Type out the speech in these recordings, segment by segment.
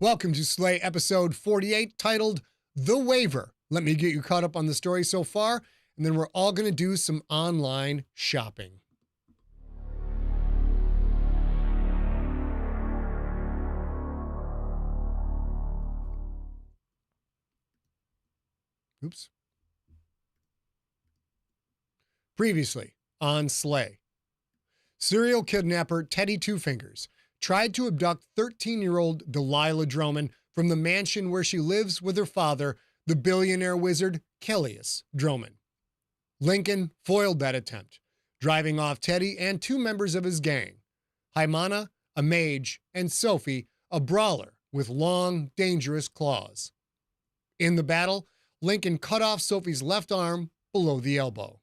Welcome to Slay episode 48, titled The Waiver. Let me get you caught up on the story so far, and then we're all going to do some online shopping. Oops. Previously on Slay, serial kidnapper Teddy Two Fingers tried to abduct 13-year-old Delilah Droman from the mansion where she lives with her father, the billionaire wizard Kellius Droman. Lincoln foiled that attempt, driving off Teddy and two members of his gang, Hymana, a mage, and Sophie, a brawler with long, dangerous claws. In the battle, Lincoln cut off Sophie's left arm below the elbow.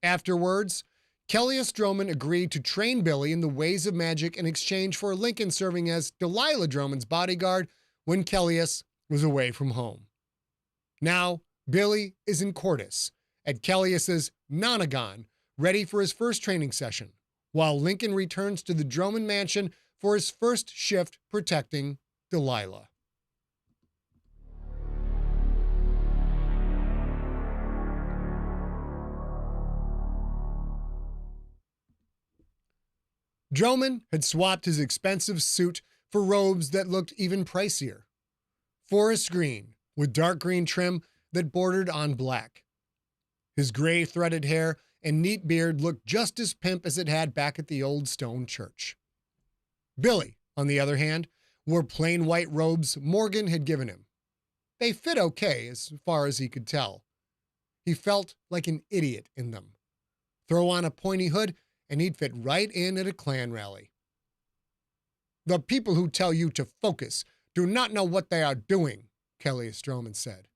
Afterwards, Kellius Droman agreed to train Billy in the ways of magic in exchange for Lincoln serving as Delilah Droman's bodyguard when Kellius was away from home. Now, Billy is in Cordis at Kellius's Nonagon, ready for his first training session, while Lincoln returns to the Droman mansion for his first shift protecting Delilah. Droman had swapped his expensive suit for robes that looked even pricier. Forest green, with dark green trim that bordered on black. His gray threaded hair and neat beard looked just as pimp as it had back at the old stone church. Billy, on the other hand, wore plain white robes Morgan had given him. They fit okay as far as he could tell. He felt like an idiot in them. Throw on a pointy hood and he'd fit right in at a Klan rally. "The people who tell you to focus do not know what they are doing," Kellius Droman said.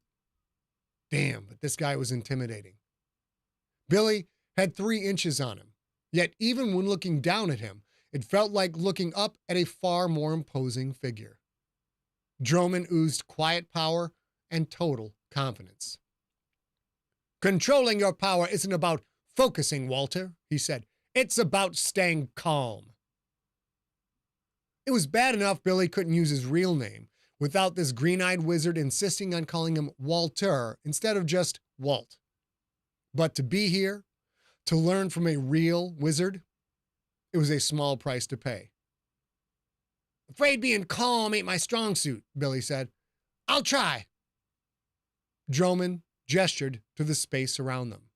Damn, but this guy was intimidating. Billy had 3 inches on him, yet even when looking down at him, it felt like looking up at a far more imposing figure. Droman oozed quiet power and total confidence. "Controlling your power isn't about focusing, Walter," he said. "It's about staying calm." It was bad enough Billy couldn't use his real name without this green-eyed wizard insisting on calling him Walter instead of just Walt. But to be here, to learn from a real wizard, it was a small price to pay. "Afraid being calm ain't my strong suit," Billy said. "I'll try." Droman gestured to the space around them.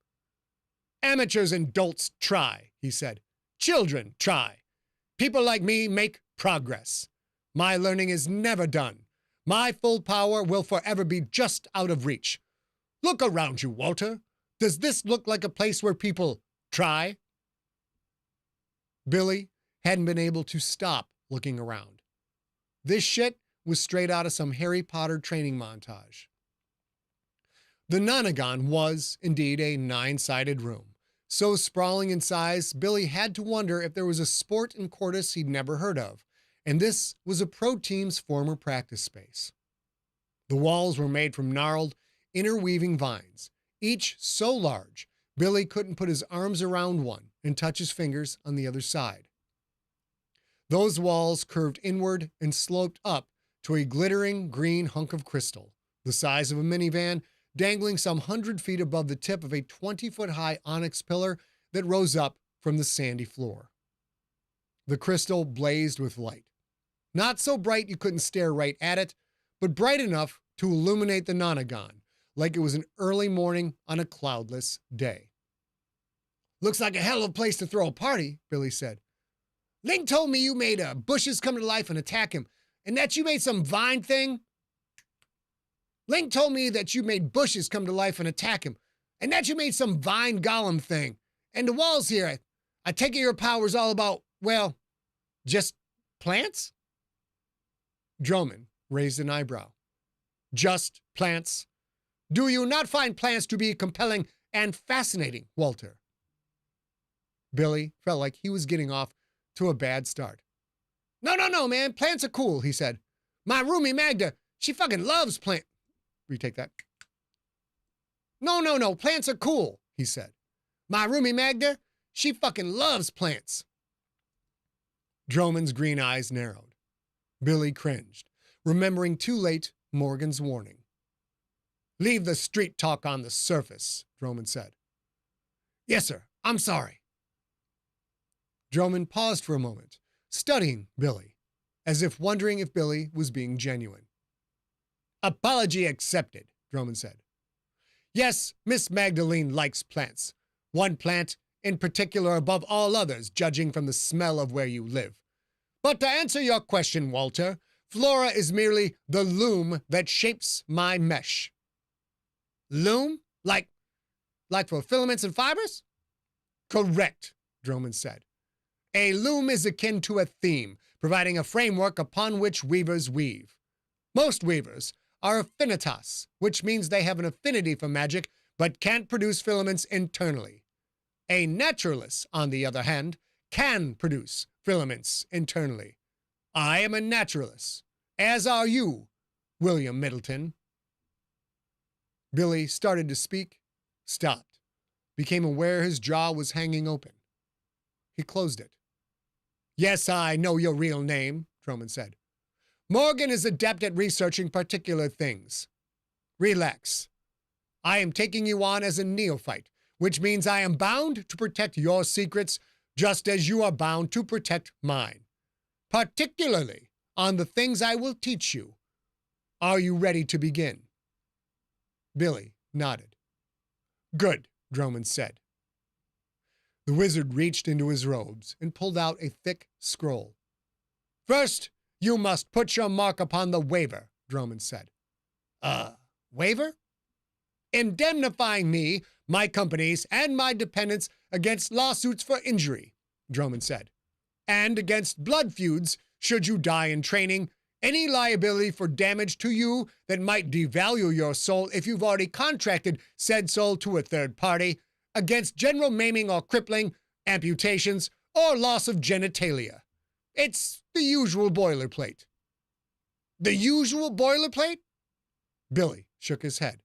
"Amateurs and dolts try," he said. "Children try. People like me make progress. My learning is never done. My full power will forever be just out of reach. Look around you, Walter. Does this look like a place where people try?" Billy hadn't been able to stop looking around. This shit was straight out of some Harry Potter training montage. The Nonagon was, indeed, a 9-sided room. So sprawling in size, Billy had to wonder if there was a sport in Cordis he'd never heard of, and this was a pro team's former practice space. The walls were made from gnarled, interweaving vines, each so large Billy couldn't put his arms around one and touch his fingers on the other side. Those walls curved inward and sloped up to a glittering green hunk of crystal, the size of a minivan, dangling some 100 feet above the tip of a 20-foot-high onyx pillar that rose up from the sandy floor. The crystal blazed with light. Not so bright you couldn't stare right at it, but bright enough to illuminate the Nonagon, like it was an early morning on a cloudless day. "Looks like a hell of a place to throw a party," Billy said. "Linc told me you made bushes come to life and attack him, and that you made some vine thing." "Linc told me that you made bushes come to life and attack him, and that you made some vine golem thing. And the walls here, I take it your power's all about, well, just plants?" Droman raised an eyebrow. "Just plants? Do you not find plants to be compelling and fascinating, Walter?" Billy felt like he was getting off to a bad start. No, man, plants are cool," he said. "My roomie Magda, she fucking loves plants." Retake that. No, plants are cool," he said. "My roomie Magda, she fucking loves plants." Droman's green eyes narrowed. Billy cringed. remembering too late Morgan's warning. "Leave the street talk on the surface," Drummond said. "Yes, sir. I'm sorry." Drummond paused for a moment, studying Billy, as if wondering if Billy was being genuine. "Apology accepted," Drummond said. "Yes, Miss Magdalene likes plants. One plant in particular above all others, judging from the smell of where you live. But to answer your question, Walter, flora is merely the loom that shapes my mesh." "Loom? Like for filaments and fibers?" "Correct," Drummond said. "A loom is akin to a theme, providing a framework upon which weavers weave. Most weavers are affinitas, which means they have an affinity for magic but can't produce filaments internally. A naturalist, on the other hand, can produce filaments internally. I am a naturalist, as are you, William Middleton." Billy started to speak, stopped, became aware his jaw was hanging open. He closed it. "Yes, I know your real name," Drummond said. "Morgan is adept at researching particular things. Relax. I am taking you on as a neophyte, which means I am bound to protect your secrets just as you are bound to protect mine, particularly on the things I will teach you. Are you ready to begin?" Billy nodded. "Good," Drummond said. The wizard reached into his robes and pulled out a thick scroll. "First, you must put your mark upon the waiver," Drummond said. Waiver?" "Indemnifying me, my companies, and my dependents against lawsuits for injury," Drummond said, "and against blood feuds should you die in training, any liability for damage to you that might devalue your soul if you've already contracted said soul to a third party, against general maiming or crippling, amputations, or loss of genitalia. It's the usual boilerplate." "The usual boilerplate?" Billy shook his head.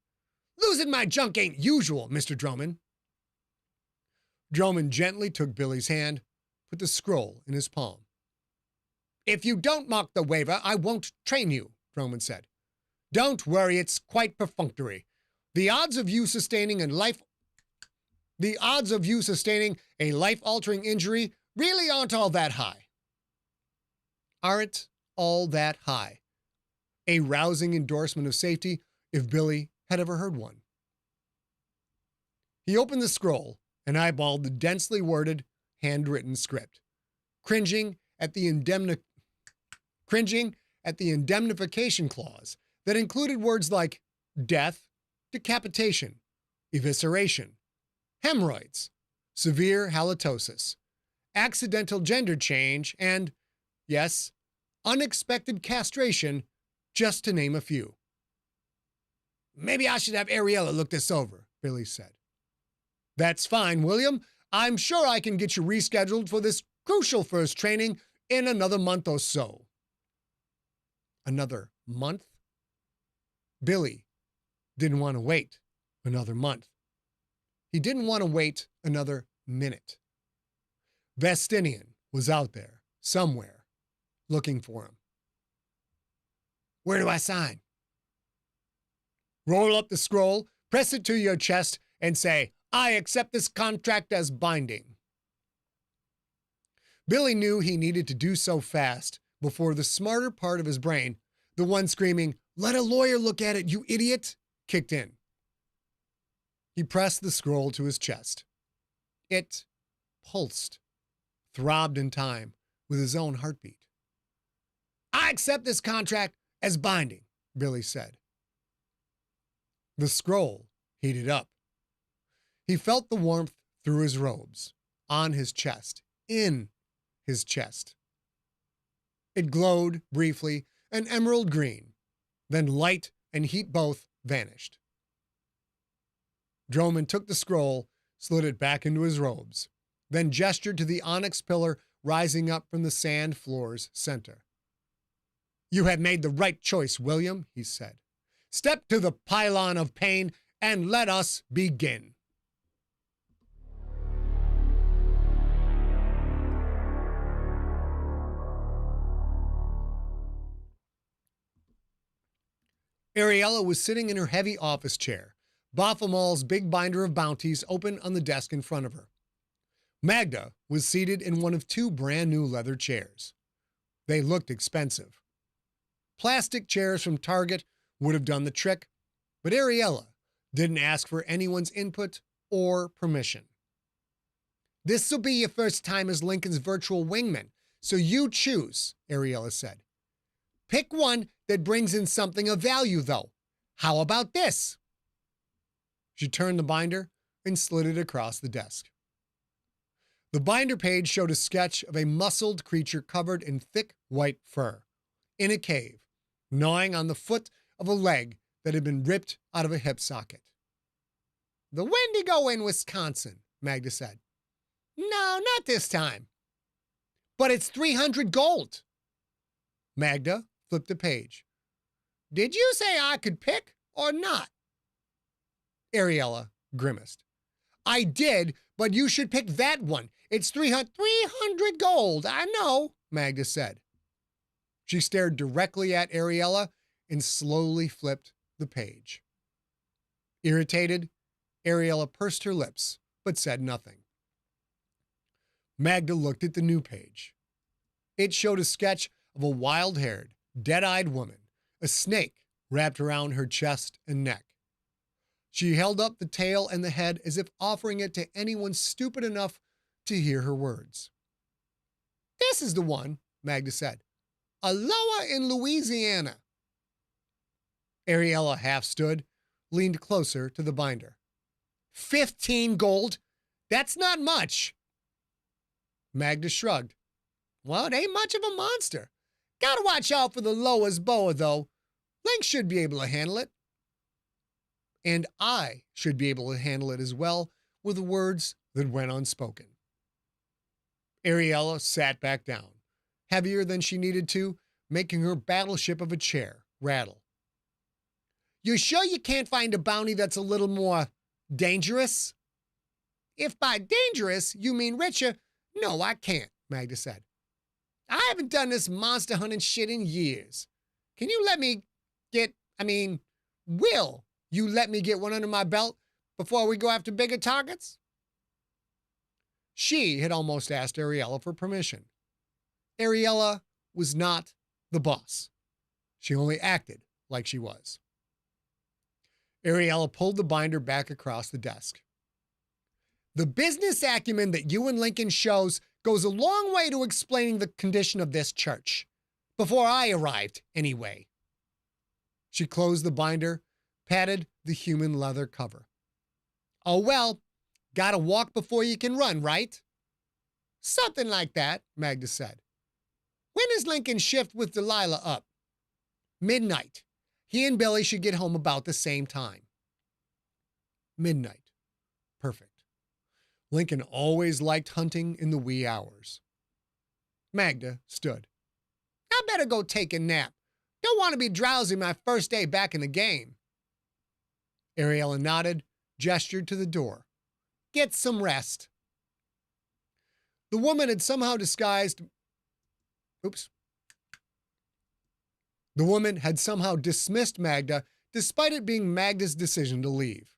"Losing my junk ain't usual, Mr. Drummond." Drummond gently took Billy's hand, put the scroll in his palm. "If you don't mark the waiver, I won't train you," Drummond said. "Don't worry, it's quite perfunctory. The odds of you sustaining a life-altering injury really aren't all that high." "Aren't all that high." A rousing endorsement of safety, if Billy had ever heard one. He opened the scroll and eyeballed the densely worded, handwritten script, cringing at the indemnification clause that included words like death, decapitation, evisceration, hemorrhoids, severe halitosis, accidental gender change, and, yes, unexpected castration, just to name a few. "Maybe I should have Ariella look this over," Billy said. "That's fine, William. I'm sure I can get you rescheduled for this crucial first training in another month or so." Another month? Billy didn't want to wait another month. He didn't want to wait another minute. Vestinian was out there, somewhere, looking for him. "Where do I sign?" "Roll up the scroll, press it to your chest, and say, 'I accept this contract as binding.'" Billy knew he needed to do so fast before the smarter part of his brain, the one screaming, "Let a lawyer look at it, you idiot," kicked in. He pressed the scroll to his chest. It pulsed, throbbed in time with his own heartbeat. "I accept this contract as binding," Billy said. The scroll heated up. He felt the warmth through his robes, on his chest, in his chest. It glowed briefly an emerald green, then light and heat both vanished. Drummond took the scroll, slid it back into his robes, then gestured to the onyx pillar rising up from the sand floor's center. "You have made the right choice, William," he said. "Step to the pylon of pain and let us begin." Ariella was sitting in her heavy office chair, Baphomet's big binder of bounties open on the desk in front of her. Magda was seated in one of two brand new leather chairs. They looked expensive. Plastic chairs from Target would have done the trick, but Ariella didn't ask for anyone's input or permission. "This'll be your first time as Lincoln's virtual wingman, so you choose," Ariella said. "Pick one that brings in something of value, though. How about this?" She turned the binder and slid it across the desk. The binder page showed a sketch of a muscled creature covered in thick white fur, in a cave, gnawing on the foot of a leg that had been ripped out of a hip socket. "The Wendigo in Wisconsin," Magda said. "No, not this time." "But it's 300 gold." Magda flipped the page. "Did you say I could pick or not?" Ariella grimaced. "I did, but you should pick that one. It's 300 gold, I know," Magda said. She stared directly at Ariella and slowly flipped the page. Irritated, Ariella pursed her lips, but said nothing. Magda looked at the new page. It showed a sketch of a wild-haired, dead-eyed woman, a snake wrapped around her chest and neck. She held up the tail and the head as if offering it to anyone stupid enough to hear her words. "This is the one," Magda said. "Aloha in Louisiana." Ariella half stood, leaned closer to the binder. 15 gold? That's not much." Magda shrugged. "Well, it ain't much of a monster. Gotta watch out for the Loa's boa, though. Linc should be able to handle it." "And I should be able to handle it as well," were the words that went unspoken. Ariella sat back down, heavier than she needed to, making her battleship of a chair rattle. "You sure you can't find a bounty that's a little more dangerous?" "If by dangerous you mean richer, no, I can't," Magda said. "I haven't done this monster hunting shit in years. Can you let me will you let me get one under my belt before we go after bigger targets?" She had almost asked Ariella for permission. Ariella was not the boss. She only acted like she was. Ariella pulled the binder back across the desk. "The business acumen that you and Lincoln shows goes a long way to explaining the condition of this church. Before I arrived, anyway." She closed the binder, patted the human leather cover. "Oh, well, gotta walk before you can run, right?" "Something like that," Magda said. "When is Lincoln's shift with Delilah up?" "Midnight. He and Billy should get home about the same time." Midnight. Perfect. Lincoln always liked hunting in the wee hours. Magda stood. "I better go take a nap. Don't want to be drowsy my first day back in the game." Ariella nodded, gestured to the door. "Get some rest." The woman had somehow dismissed Magda, despite it being Magda's decision to leave.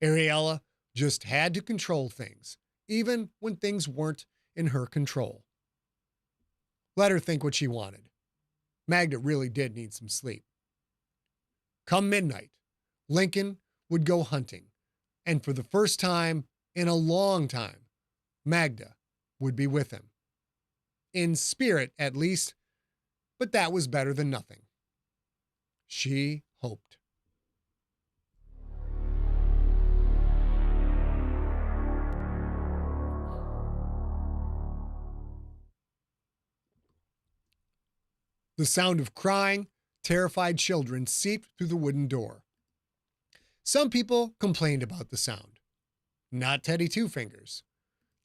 Ariella just had to control things, even when things weren't in her control. Let her think what she wanted. Magda really did need some sleep. Come midnight, Lincoln would go hunting, and for the first time in a long time, Magda would be with him. In spirit, at least, but that was better than nothing. She hoped. The sound of crying, terrified children seeped through the wooden door. Some people complained about the sound. Not Teddy Two Fingers.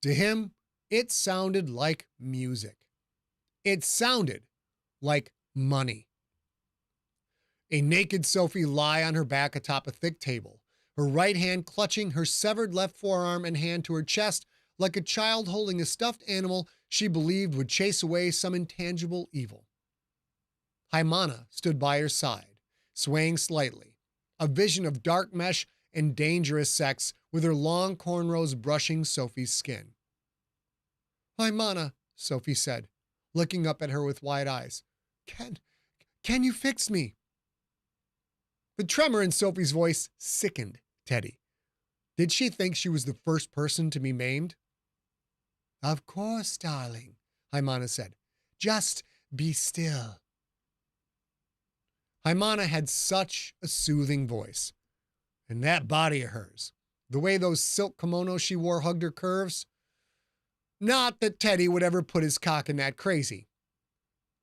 To him, it sounded like music. It sounded like money. A naked Sophie lay on her back atop a thick table, her right hand clutching her severed left forearm and hand to her chest like a child holding a stuffed animal she believed would chase away some intangible evil. Haimana stood by her side, swaying slightly, a vision of dark mesh and dangerous sex with her long cornrows brushing Sophie's skin. "Haimana," Sophie said, looking up at her with wide eyes. Can you fix me?" The tremor in Sophie's voice sickened Teddy. Did she think she was the first person to be maimed? "Of course, darling," Haimana said. "Just be still." Haimana had such a soothing voice. And that body of hers, the way those silk kimonos she wore hugged her curves. Not that Teddy would ever put his cock in that crazy.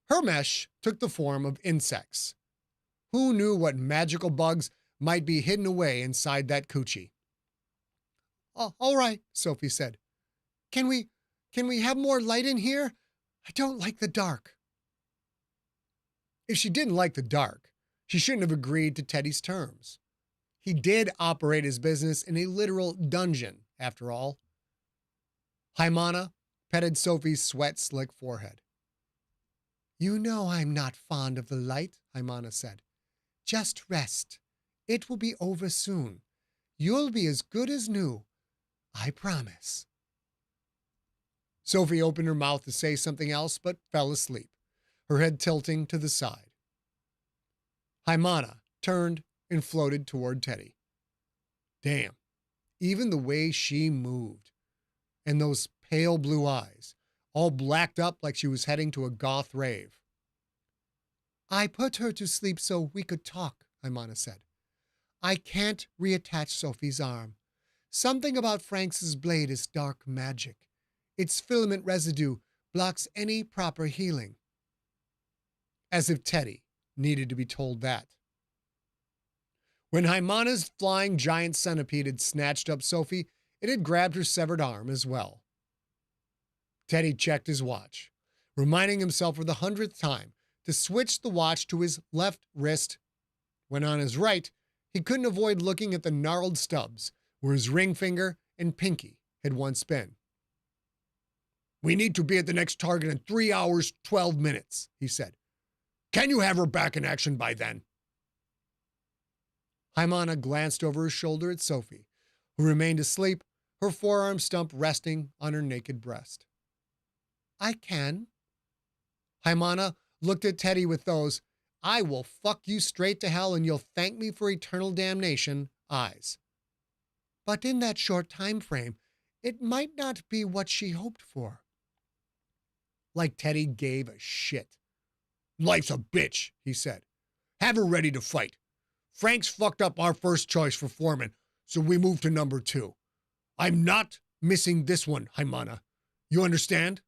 Her mesh took the form of insects. Who knew what magical bugs might be hidden away inside that coochie? "Oh, all right," Sophie said. Can we have more light in here? I don't like the dark." If she didn't like the dark, she shouldn't have agreed to Teddy's terms. He did operate his business in a literal dungeon, after all. Haimana petted Sophie's sweat-slick forehead. "You know I'm not fond of the light," Haimana said. "Just rest. It will be over soon. You'll be as good as new. I promise." Sophie opened her mouth to say something else, but fell asleep, her head tilting to the side. Haimana turned and floated toward Teddy. Damn, even the way she moved, and those pale blue eyes, all blacked up like she was heading to a goth rave. "I put her to sleep so we could talk," Haimana said. "I can't reattach Sophie's arm. Something about Frank's blade is dark magic. Its filament residue blocks any proper healing." As if Teddy needed to be told that. When Haimana's flying giant centipede had snatched up Sophie, it had grabbed her severed arm as well. Teddy checked his watch, reminding himself for the 100th time to switch the watch to his left wrist, when on his right, he couldn't avoid looking at the gnarled stubs where his ring finger and pinky had once been. "We need to be at the next target in 3 hours, 12 minutes, he said. "Can you have her back in action by then?" Haimana glanced over her shoulder at Sophie, who remained asleep, her forearm stump resting on her naked breast. "I can." Haimana looked at Teddy with those "I will fuck you straight to hell and you'll thank me for eternal damnation" eyes. But in that short time frame, it might not be what she hoped for. Like Teddy gave a shit. "Life's a bitch," he said. "Have her ready to fight. Frank's fucked up our first choice for foreman, so we move to number 2. I'm not missing this one, Haimana. You understand?"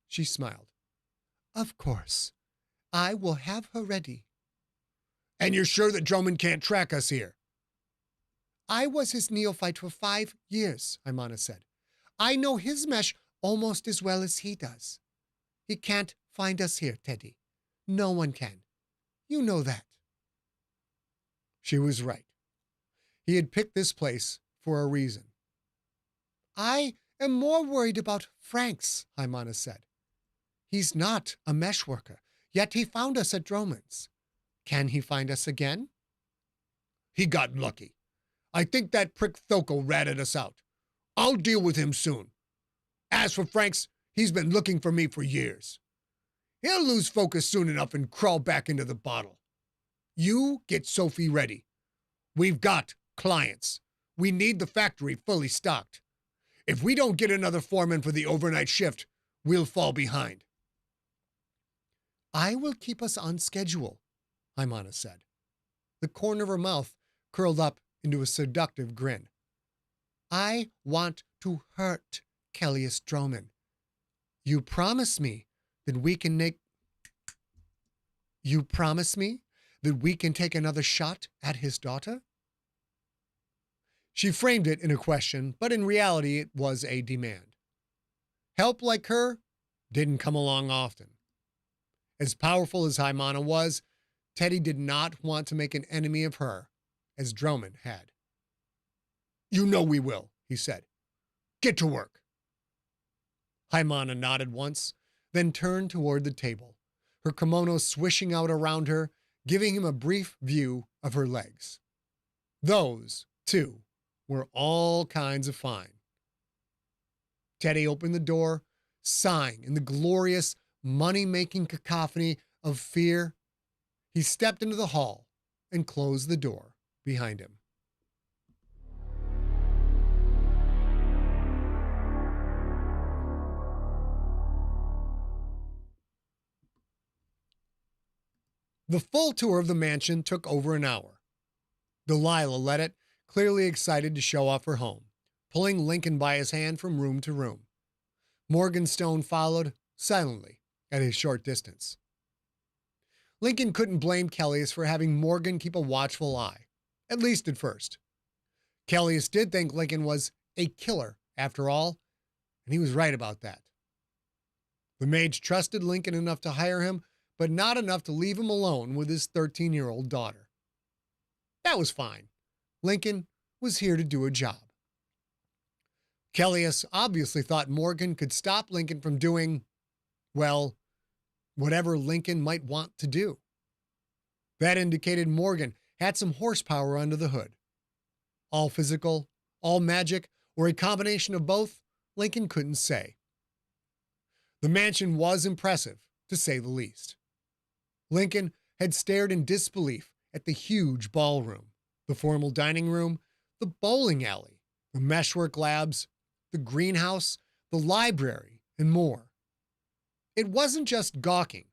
She smiled. "Of course. I will have her ready." "And you're sure that Drummond can't track us here?" "I was his neophyte for 5 years, Haimana said. "I know his mesh almost as well as he does. He can't find us here, Teddy. No one can. You know that." She was right. He had picked this place for a reason. "I am more worried about Frank's," Haimana said. "He's not a mesh worker, yet he found us at Drummond's. Can he find us again?" "He got lucky. I think that prick Thoko ratted us out. I'll deal with him soon. As for Frank's, he's been looking for me for years. He'll lose focus soon enough and crawl back into the bottle. You get Sophie ready. We've got clients. We need the factory fully stocked. If we don't get another foreman for the overnight shift, we'll fall behind." "I will keep us on schedule," Haimana said. The corner of her mouth curled up into a seductive grin. "I want to hurt Kellius Drummond. You promise me that we can take another shot at his daughter?" She framed it in a question, but in reality it was a demand. Help like her didn't come along often. As powerful as Haimana was, Teddy did not want to make an enemy of her, as Drummond had. "You know we will," he said. "Get to work." Haimana nodded once, then turned toward the table, her kimono swishing out around her, giving him a brief view of her legs. Those, too, were all kinds of fine. Teddy opened the door, sighing in the glorious, money-making cacophony of fear. He stepped into the hall and closed the door behind him. The full tour of the mansion took over an hour. Delilah led it, clearly excited to show off her home, pulling Lincoln by his hand from room to room. Morganstone followed, silently, at a short distance. Lincoln couldn't blame Kellius for having Morgan keep a watchful eye, at least at first. Kellius did think Lincoln was a killer, after all, and he was right about that. The mage trusted Lincoln enough to hire him, but not enough to leave him alone with his 13-year-old daughter. That was fine. Lincoln was here to do a job. Kellius obviously thought Morgan could stop Lincoln from doing, well, whatever Lincoln might want to do. That indicated Morgan had some horsepower under the hood. All physical, all magic, or a combination of both, Lincoln couldn't say. The mansion was impressive, to say the least. Lincoln had stared in disbelief at the huge ballroom, the formal dining room, the bowling alley, the meshwork labs, the greenhouse, the library, and more. It wasn't just gawking.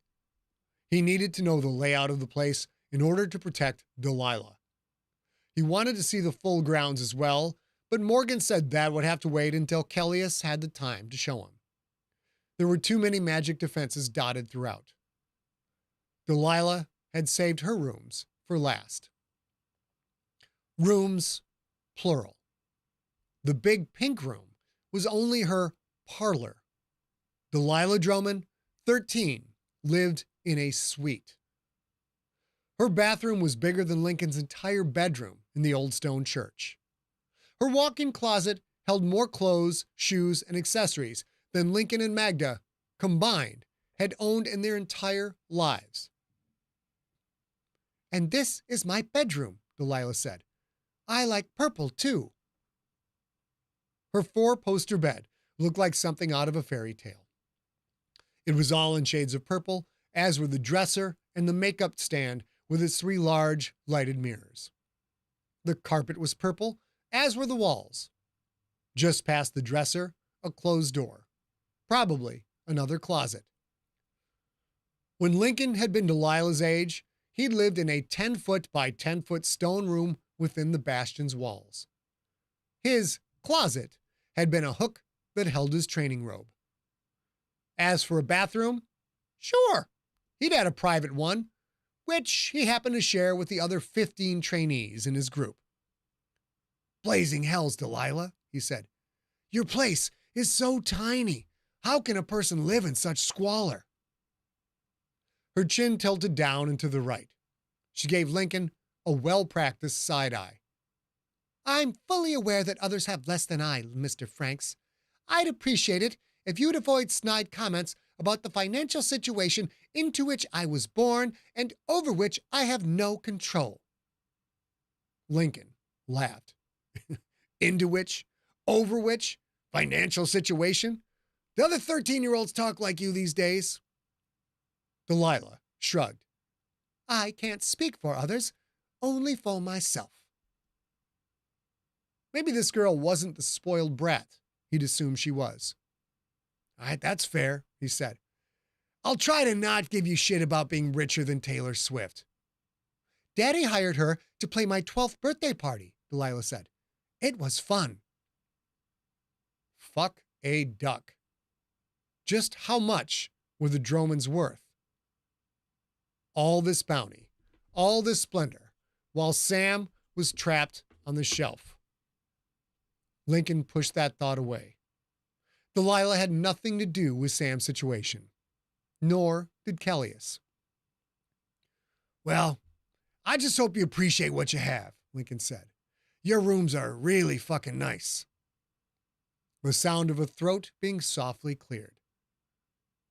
He needed to know the layout of the place in order to protect Delilah. He wanted to see the full grounds as well, but Morgan said that would have to wait until Kellius had the time to show him. There were too many magic defenses dotted throughout. Delilah had saved her rooms for last. Rooms, plural. The big pink room was only her parlor. Delilah Drummond, 13, lived in a suite. Her bathroom was bigger than Lincoln's entire bedroom in the old stone church. Her walk-in closet held more clothes, shoes, and accessories than Lincoln and Magda, combined, had owned in their entire lives. "And this is my bedroom," Delilah said. "I like purple, too." Her four-poster bed looked like something out of a fairy tale. It was all in shades of purple, as were the dresser and the makeup stand with its 3 large, lighted mirrors. The carpet was purple, as were the walls. Just past the dresser, a closed door. Probably another closet. When Lincoln had been Delilah's age, he'd lived in a 10-foot by 10-foot stone room within the bastion's walls. His closet had been a hook that held his training robe. As for a bathroom, sure, he'd had a private one, which he happened to share with the other 15 trainees in his group. "Blazing hells, Delilah," he said. "Your place is so tiny. How can a person live in such squalor?" Her chin tilted down and to the right. She gave Lincoln a well-practiced side-eye. "I'm fully aware that others have less than I, Mr. Franks. I'd appreciate it if you'd avoid snide comments about the financial situation into which I was born and over which I have no control." Lincoln laughed. Into which? Over which? Financial situation? The other 13-year-olds talk like you these days. Delilah shrugged. "I can't speak for others, only for myself." Maybe this girl wasn't the spoiled brat he'd assumed she was. "All right, that's fair," he said. "I'll try to not give you shit about being richer than Taylor Swift." "Daddy hired her to play my 12th birthday party," Delilah said. "It was fun." Fuck a duck. Just how much were the Dromans worth? All this bounty, all this splendor, while Sam was trapped on the shelf. Lincoln pushed that thought away. Delilah had nothing to do with Sam's situation. Nor did Kellius. "Well, I just hope you appreciate what you have," Lincoln said. "Your rooms are really fucking nice." The sound of a throat being softly cleared.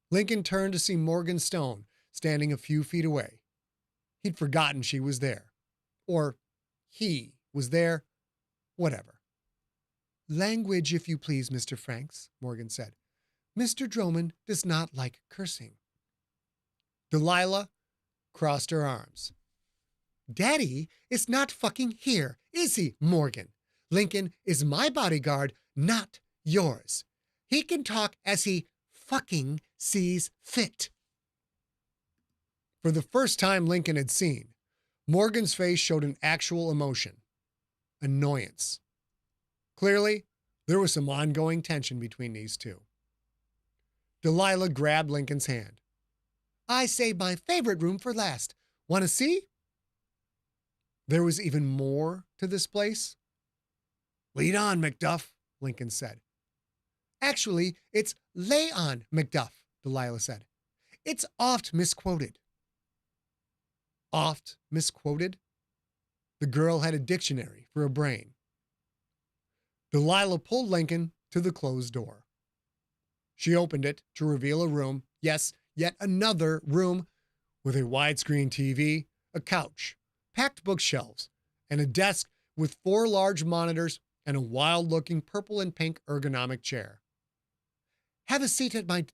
Lincoln turned to see Morganstone standing a few feet away. He'd forgotten she was there. Or he was there. Whatever. Language, if you please, Mr. Franks, Morgan said. Mr. Drummond does not like cursing. Delilah crossed her arms. Daddy is not fucking here, is he, Morgan? Lincoln is my bodyguard, not yours. He can talk as he fucking sees fit. For the first time Lincoln had seen, Morgan's face showed an actual emotion. Annoyance. Clearly, there was some ongoing tension between these two. Delilah grabbed Lincoln's hand. I saved my favorite room for last. Want to see? There was even more to this place. Lead on, Macduff, Lincoln said. Actually, it's lay on, Macduff, Delilah said. It's oft misquoted. Oft misquoted? The girl had a dictionary for a brain. Delilah pulled Lincoln to the closed door. She opened it to reveal a room, yes, yet another room, with a widescreen TV, a couch, packed bookshelves, and a desk with 4 large monitors and a wild-looking purple and pink ergonomic chair. Have a seat at the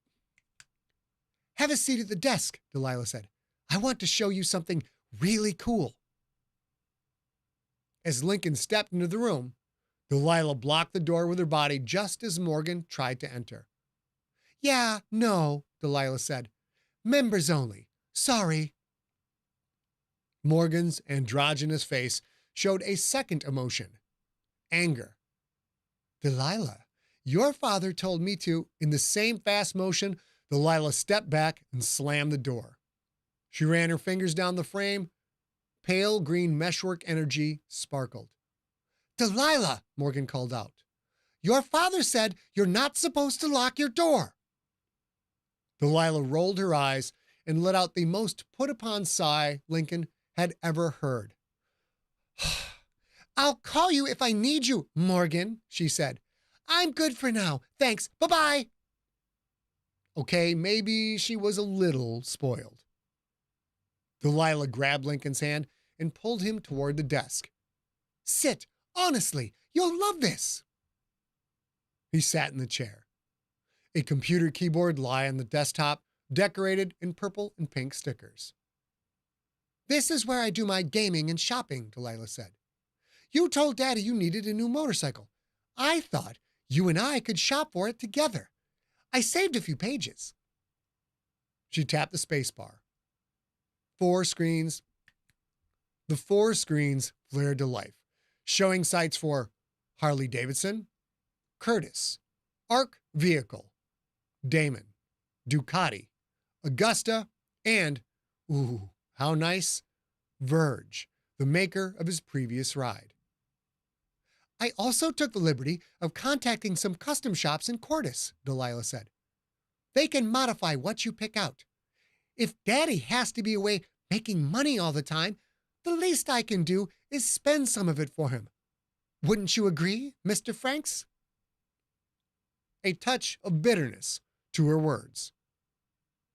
desk, Delilah said. I want to show you something really cool. As Lincoln stepped into the room, Delilah blocked the door with her body just as Morgan tried to enter. Yeah, no, Delilah said. Members only. Sorry. Morgan's androgynous face showed a second emotion. Anger. Delilah, your father told me to. In the same fast motion, Delilah stepped back and slammed the door. She ran her fingers down the frame. Pale green meshwork energy sparkled. Delilah, Morgan called out. Your father said you're not supposed to lock your door. Delilah rolled her eyes and let out the most put-upon sigh Lincoln had ever heard. I'll call you if I need you, Morgan, she said. I'm good for now. Thanks. Bye-bye. Okay, maybe she was a little spoiled. Delilah grabbed Lincoln's hand and pulled him toward the desk. Sit. Honestly, you'll love this. He sat in the chair. A computer keyboard lay on the desktop, decorated in purple and pink stickers. This is where I do my gaming and shopping, Delilah said. You told Daddy you needed a new motorcycle. I thought you and I could shop for it together. I saved a few pages. She tapped the space bar. 4 screens. The 4 screens flared to life, showing sites for Harley Davidson, Curtis, Arc Vehicle, Damon, Ducati, Augusta, and, ooh, how nice, Verge, the maker of his previous ride. I also took the liberty of contacting some custom shops in Cordis, Delilah said. They can modify what you pick out. If Daddy has to be away making money all the time, the least I can do is spend some of it for him. Wouldn't you agree, Mr. Franks? A touch of bitterness to her words.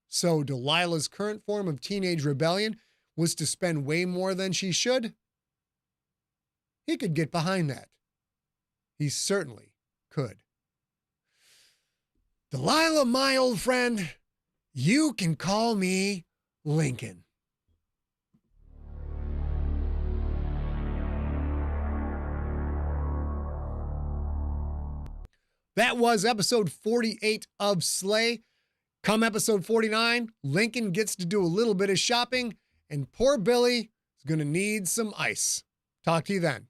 So Delilah's current form of teenage rebellion was to spend way more than she should? He could get behind that. He certainly could. Delilah, my old friend, you can call me Lincoln. That was episode 48 of Slay. Come episode 49, Lincoln gets to do a little bit of shopping, and poor Billy is going to need some ice. Talk to you then.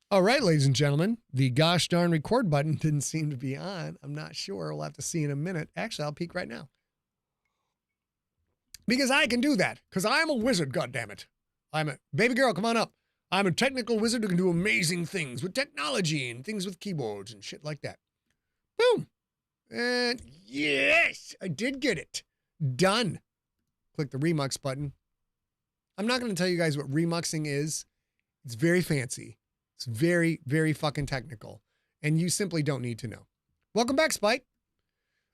All right, ladies and gentlemen, the gosh darn record button didn't seem to be on. I'm not sure. We'll have to see in a minute. Actually, I'll peek right now. Because I can do that. Because I'm a wizard, goddammit. Baby girl, come on up. I'm a technical wizard who can do amazing things with technology and things with keyboards and shit like that. Boom. And yes, I did get it. Done. Click the Remux button. I'm not going to tell you guys what remuxing is. It's very fancy. It's very, very fucking technical, and you simply don't need to know. Welcome back, Spike.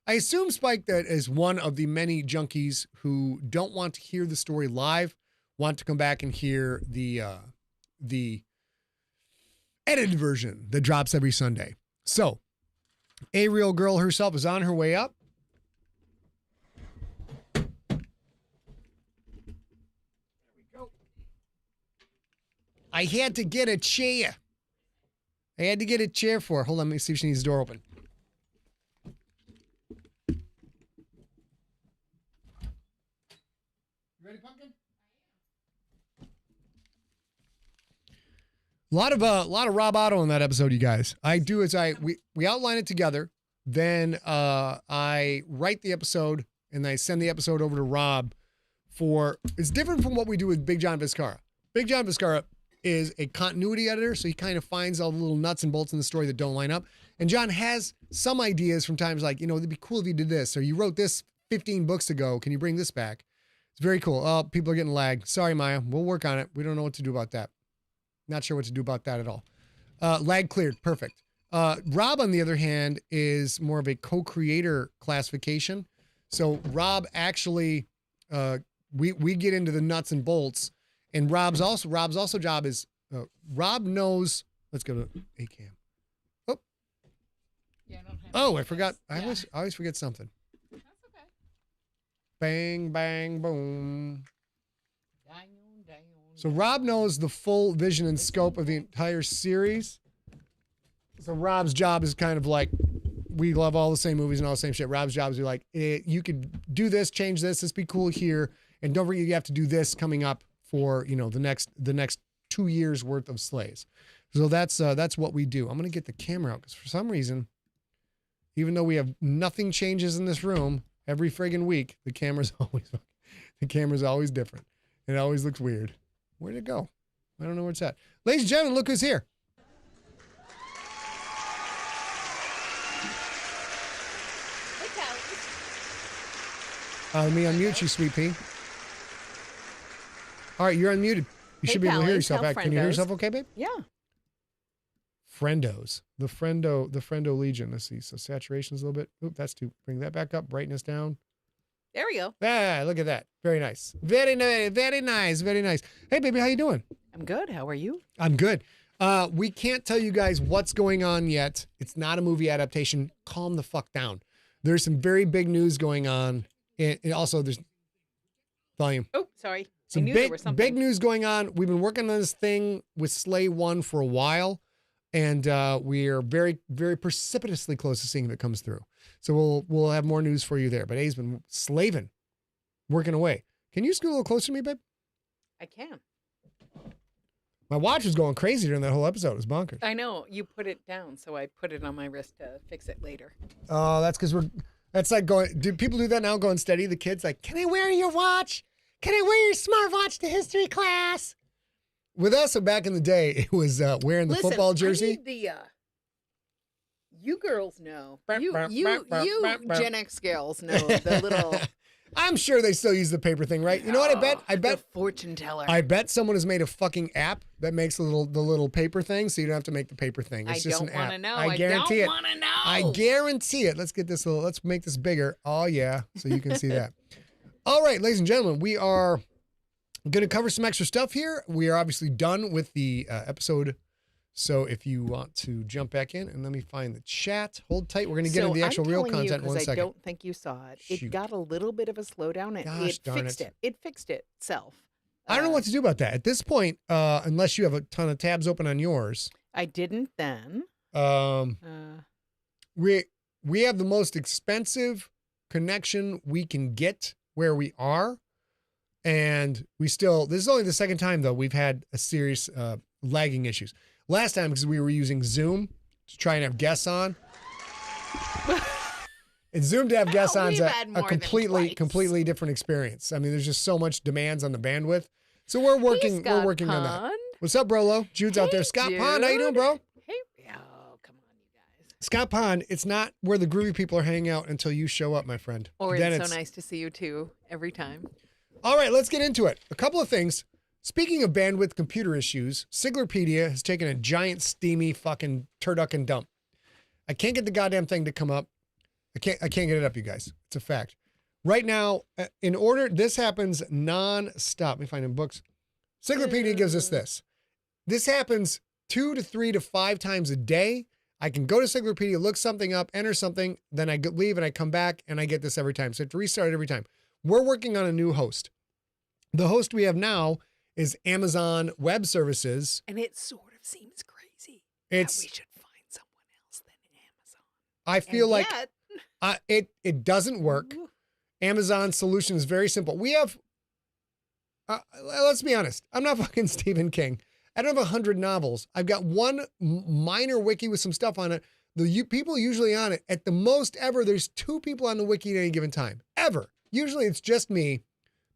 I assume, Spike, that is one of the many junkies who don't want to hear the story live, want to come back and hear the edited version that drops every Sunday. So, A Real Girl herself is on her way up. There we go. I had to get a chair. I had to get a chair for her. Hold on, let me see if she needs the door open. Ready, Pumpkin? A lot of Rob Otto in that episode, you guys. We outline it together, then I write the episode and I send the episode over to Rob it's different from what we do with Big John Vizcarra. Big John Vizcarra is a continuity editor, so he kind of finds all the little nuts and bolts in the story that don't line up. And John has some ideas from times like, it'd be cool if you did this, or you wrote this 15 books ago. Can you bring this back? It's very cool. Oh, people are getting lagged. Sorry, Maya. We'll work on it. We don't know what to do about that. Not sure what to do about that at all. Lag cleared. Perfect. Rob, on the other hand, is more of a co-creator classification. So Rob actually, we get into the nuts and bolts, and Rob's also job is, Rob knows, let's go to ACAM. Oh. Yeah, I don't have I forgot. I always forget something. That's okay. Bang, bang, boom. So Rob knows the full vision and scope of the entire series. So Rob's job is kind of like, we love all the same movies and all the same shit. Rob's job is to be like, you could do this, change this be cool here. And don't forget, you have to do this coming up for, the next 2 years worth of Slays. So that's what we do. I'm going to get the camera out because for some reason, even though we have nothing changes in this room every friggin' week, the camera's always different. It always looks weird. Where'd it go? I don't know where it's at. Ladies and gentlemen, look who's here. Let me unmute you, sweet pea. All right, you're unmuted. You should be able to hear yourself. Can you hear yourself okay, babe? Yeah. Friendos. The Friendo Legion. Let's see. So saturation's a little bit. Oop, that's too. Bring that back up. Brightness down. There we go. Ah, look at that. Very nice. Very nice. Very nice. Very nice. Hey, baby, how you doing? I'm good. How are you? I'm good. We can't tell you guys what's going on yet. It's not a movie adaptation. Calm the fuck down. There's some very big news going on. And also, there's volume. Oh, sorry. Some big news going on. We've been working on this thing with Slay 1 for a while, and we are very, very precipitously close to seeing if it comes through. So we'll have more news for you there. But A's been slaving, working away. Can you scoot a little closer to me, babe? I can. My watch was going crazy during that whole episode. It was bonkers. I know. You put it down, so I put it on my wrist to fix it later. Oh, that's because that's like going, do people do that now, going steady? The kids like, can I wear your watch? Can I wear your smartwatch to history class? With us, back in the day, it was wearing the football jersey. I need you girls know. You Gen X girls know the little. I'm sure they still use the paper thing, right? You know what? I bet the fortune teller. I bet someone has made a fucking app that makes the little paper thing, so you don't have to make the paper thing. It's just an app. I guarantee it. Want to know. I guarantee it. Let's make this bigger. Oh yeah, so you can see that. All right, ladies and gentlemen, we are going to cover some extra stuff here. We are obviously done with the episode. So if you want to jump back in and let me find the chat, hold tight. We're going to get into the actual real content in 1 second. I don't think you saw it. Shoot. It got a little bit of a slowdown and it fixed it. It fixed itself. I don't know what to do about that. At this point, unless you have a ton of tabs open on yours. I didn't then. We have the most expensive connection we can get where we are. And this is only the second time, though, we've had a serious lagging issues. Last time, because we were using Zoom to try and have guests on. And Zoom to have guests on is a completely different experience. I mean, there's just so much demands on the bandwidth. So we're working on that. What's up, Brolo? Jude's out there. Scott Pond, how you doing, bro? Hey, oh, come on, you guys. Scott Pond, it's not where the groovy people are hanging out until you show up, my friend. Or it's so nice to see you too every time. All right, let's get into it. A couple of things. Speaking of bandwidth computer issues, Siglerpedia has taken a giant steamy fucking turducken dump. I can't get the goddamn thing to come up. I can't get it up, you guys. It's a fact. Right now, this happens non-stop. Let me find in books. Siglerpedia gives us this. This happens 2 to 3 to 5 times a day. I can go to Siglerpedia, look something up, enter something, then I leave and I come back and I get this every time. So I have to restart it every time. We're working on a new host. The host we have now is Amazon Web Services. And it sort of seems crazy that we should find someone else than Amazon. I feel it doesn't work. Ooh. Amazon's solution is very simple. We have, let's be honest, I'm not fucking Stephen King. I don't have 100 novels. I've got one minor wiki with some stuff on it. The people usually on it, at the most ever, there's 2 people on the wiki at any given time. Ever. Usually it's just me.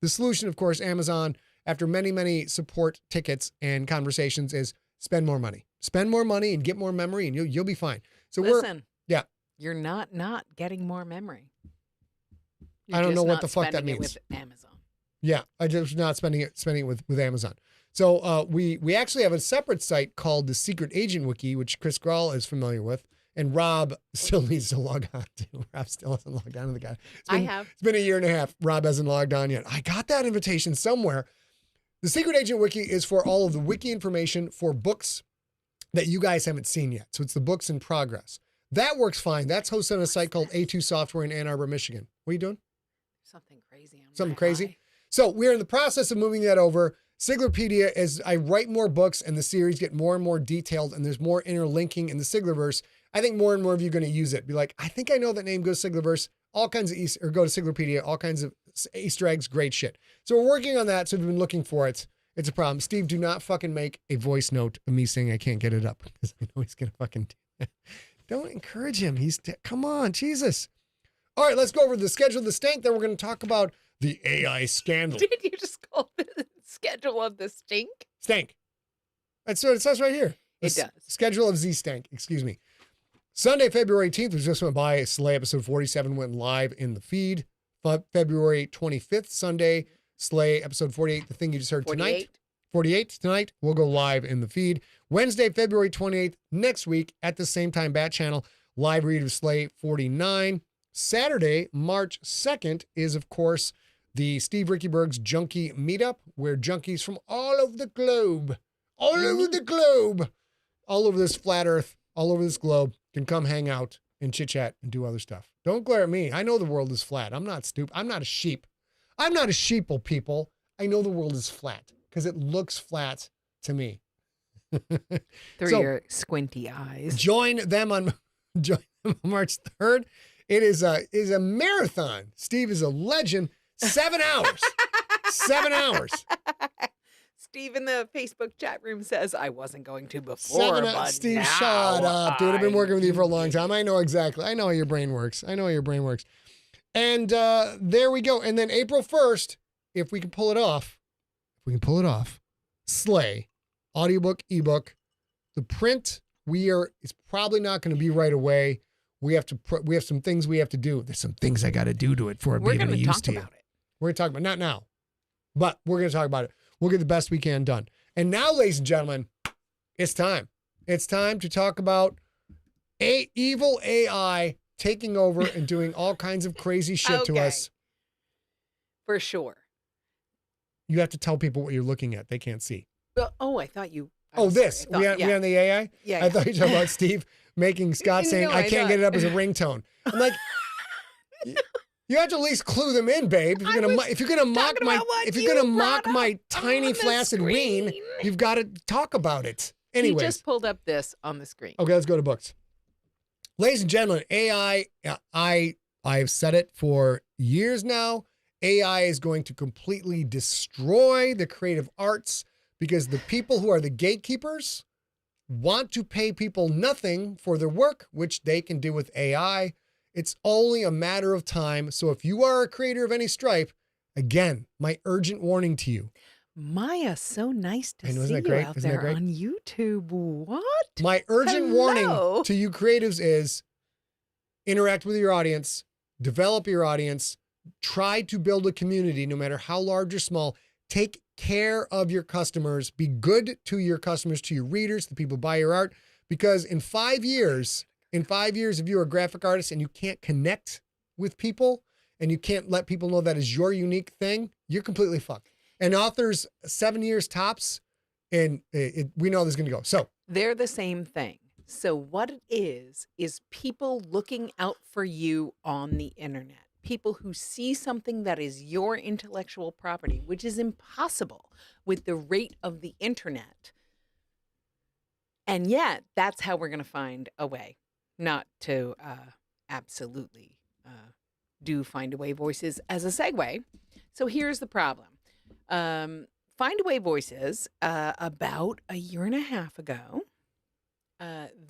The solution, of course, Amazon, after many, many support tickets and conversations, is spend more money. Spend more money and get more memory and you'll be fine. So Listen, You're not getting more memory. I don't know what the fuck that means. With Amazon. Yeah, I just not spending it with Amazon. So we actually have a separate site called the Secret Agent Wiki, which Chris Grawl is familiar with, and Rob still needs to log on to. Rob still hasn't logged on to the guy. It's been 1.5 years. Rob hasn't logged on yet. I got that invitation somewhere. The Secret Agent Wiki is for all of the wiki information for books that you guys haven't seen yet. So it's the books in progress. That works fine. That's hosted on a site called A2 Software in Ann Arbor, Michigan. What are you doing? Something crazy. Something crazy? So we're in the process of moving that over. Siglerpedia, as I write more books and the series get more and more detailed and there's more interlinking in the Siglerverse, I think more and more of you are going to use it. Be like, I think I know that name, go to Siglerverse, all kinds of or go to Siglerpedia, all kinds of Easter eggs, great shit. So we're working on that. So we've been looking for it. It's a problem. Steve, do not fucking make a voice note of me saying I can't get it up because I know he's going to fucking don't encourage him. Come on, Jesus. All right, let's go over the schedule of the stank. Then we're going to talk about the AI scandal. Did you just call the schedule of the stink? Stank. That's what it says right here. It does. Schedule of Z stank, excuse me. Sunday, February 18th, which just went by, Slay episode 47 went live in the feed. February 25th, Sunday, Slay episode 48, the thing you just heard tonight. 48 tonight will go live in the feed. Wednesday, February 28th, next week at the same time, Bat Channel, live read of Slay 49. Saturday, March 2nd is, of course, the Steve Rickyberg's Junkie Meetup, where junkies from all over the globe, all over this flat earth, all over this globe, can come hang out and chit-chat and do other stuff. Don't glare at me. I know the world is flat. I'm not stupid. I'm not a sheep. I'm not a sheeple, people. I know the world is flat because it looks flat to me. Through your squinty eyes. Join them on March 3rd. It is a marathon. Steve is a legend. 7 hours. 7 hours. Steve in the Facebook chat room says, I wasn't going to before, but Steve, now shut up, dude. I've been working with you for a long time. I know exactly. I know how your brain works. And there we go. And then April 1st, if we can pull it off, Slay, audiobook, ebook. The print, it's probably not going to be right away. We have some things we have to do. There's some things I got to do to it for it being of use to you. We're going to talk about it. Not now, but we're going to talk about it. We'll get the best we can done. And now, ladies and gentlemen, it's time. It's time to talk about evil AI taking over and doing all kinds of crazy shit to us. For sure. You have to tell people what you're looking at. They can't see. I thought you... We on the AI? Yeah. I thought you were talking about Steve making Scott saying, I can't get it up as a ringtone. I'm like... You have to at least clue them in, babe. If you're gonna mock my tiny flaccid ween, you've got to talk about it. Anyways, he just pulled up this on the screen. Okay, let's go to books. Ladies and gentlemen, AI. I've said it for years now. AI is going to completely destroy the creative arts because the people who are the gatekeepers want to pay people nothing for their work, which they can do with AI. It's only a matter of time. So if you are a creator of any stripe, again, my urgent warning to you. Maya, so nice to see you out Isn't that there great? on YouTube. What? My urgent warning to you creatives is interact with your audience, develop your audience, try to build a community, no matter how large or small. Take care of your customers. Be good to your customers, to your readers, the people who buy your art. Because in 5 years, if you're a graphic artist and you can't connect with people and you can't let people know that is your unique thing, you're completely fucked. And authors, 7 years tops, and we know this is going to go. So they're the same thing. So what it is people looking out for you on the internet. People who see something that is your intellectual property, which is impossible with the rate of the internet. And yet, that's how we're going to find a way not to absolutely do Findaway Voices as a segue. So here's the problem. Findaway Voices, about a year and a half ago,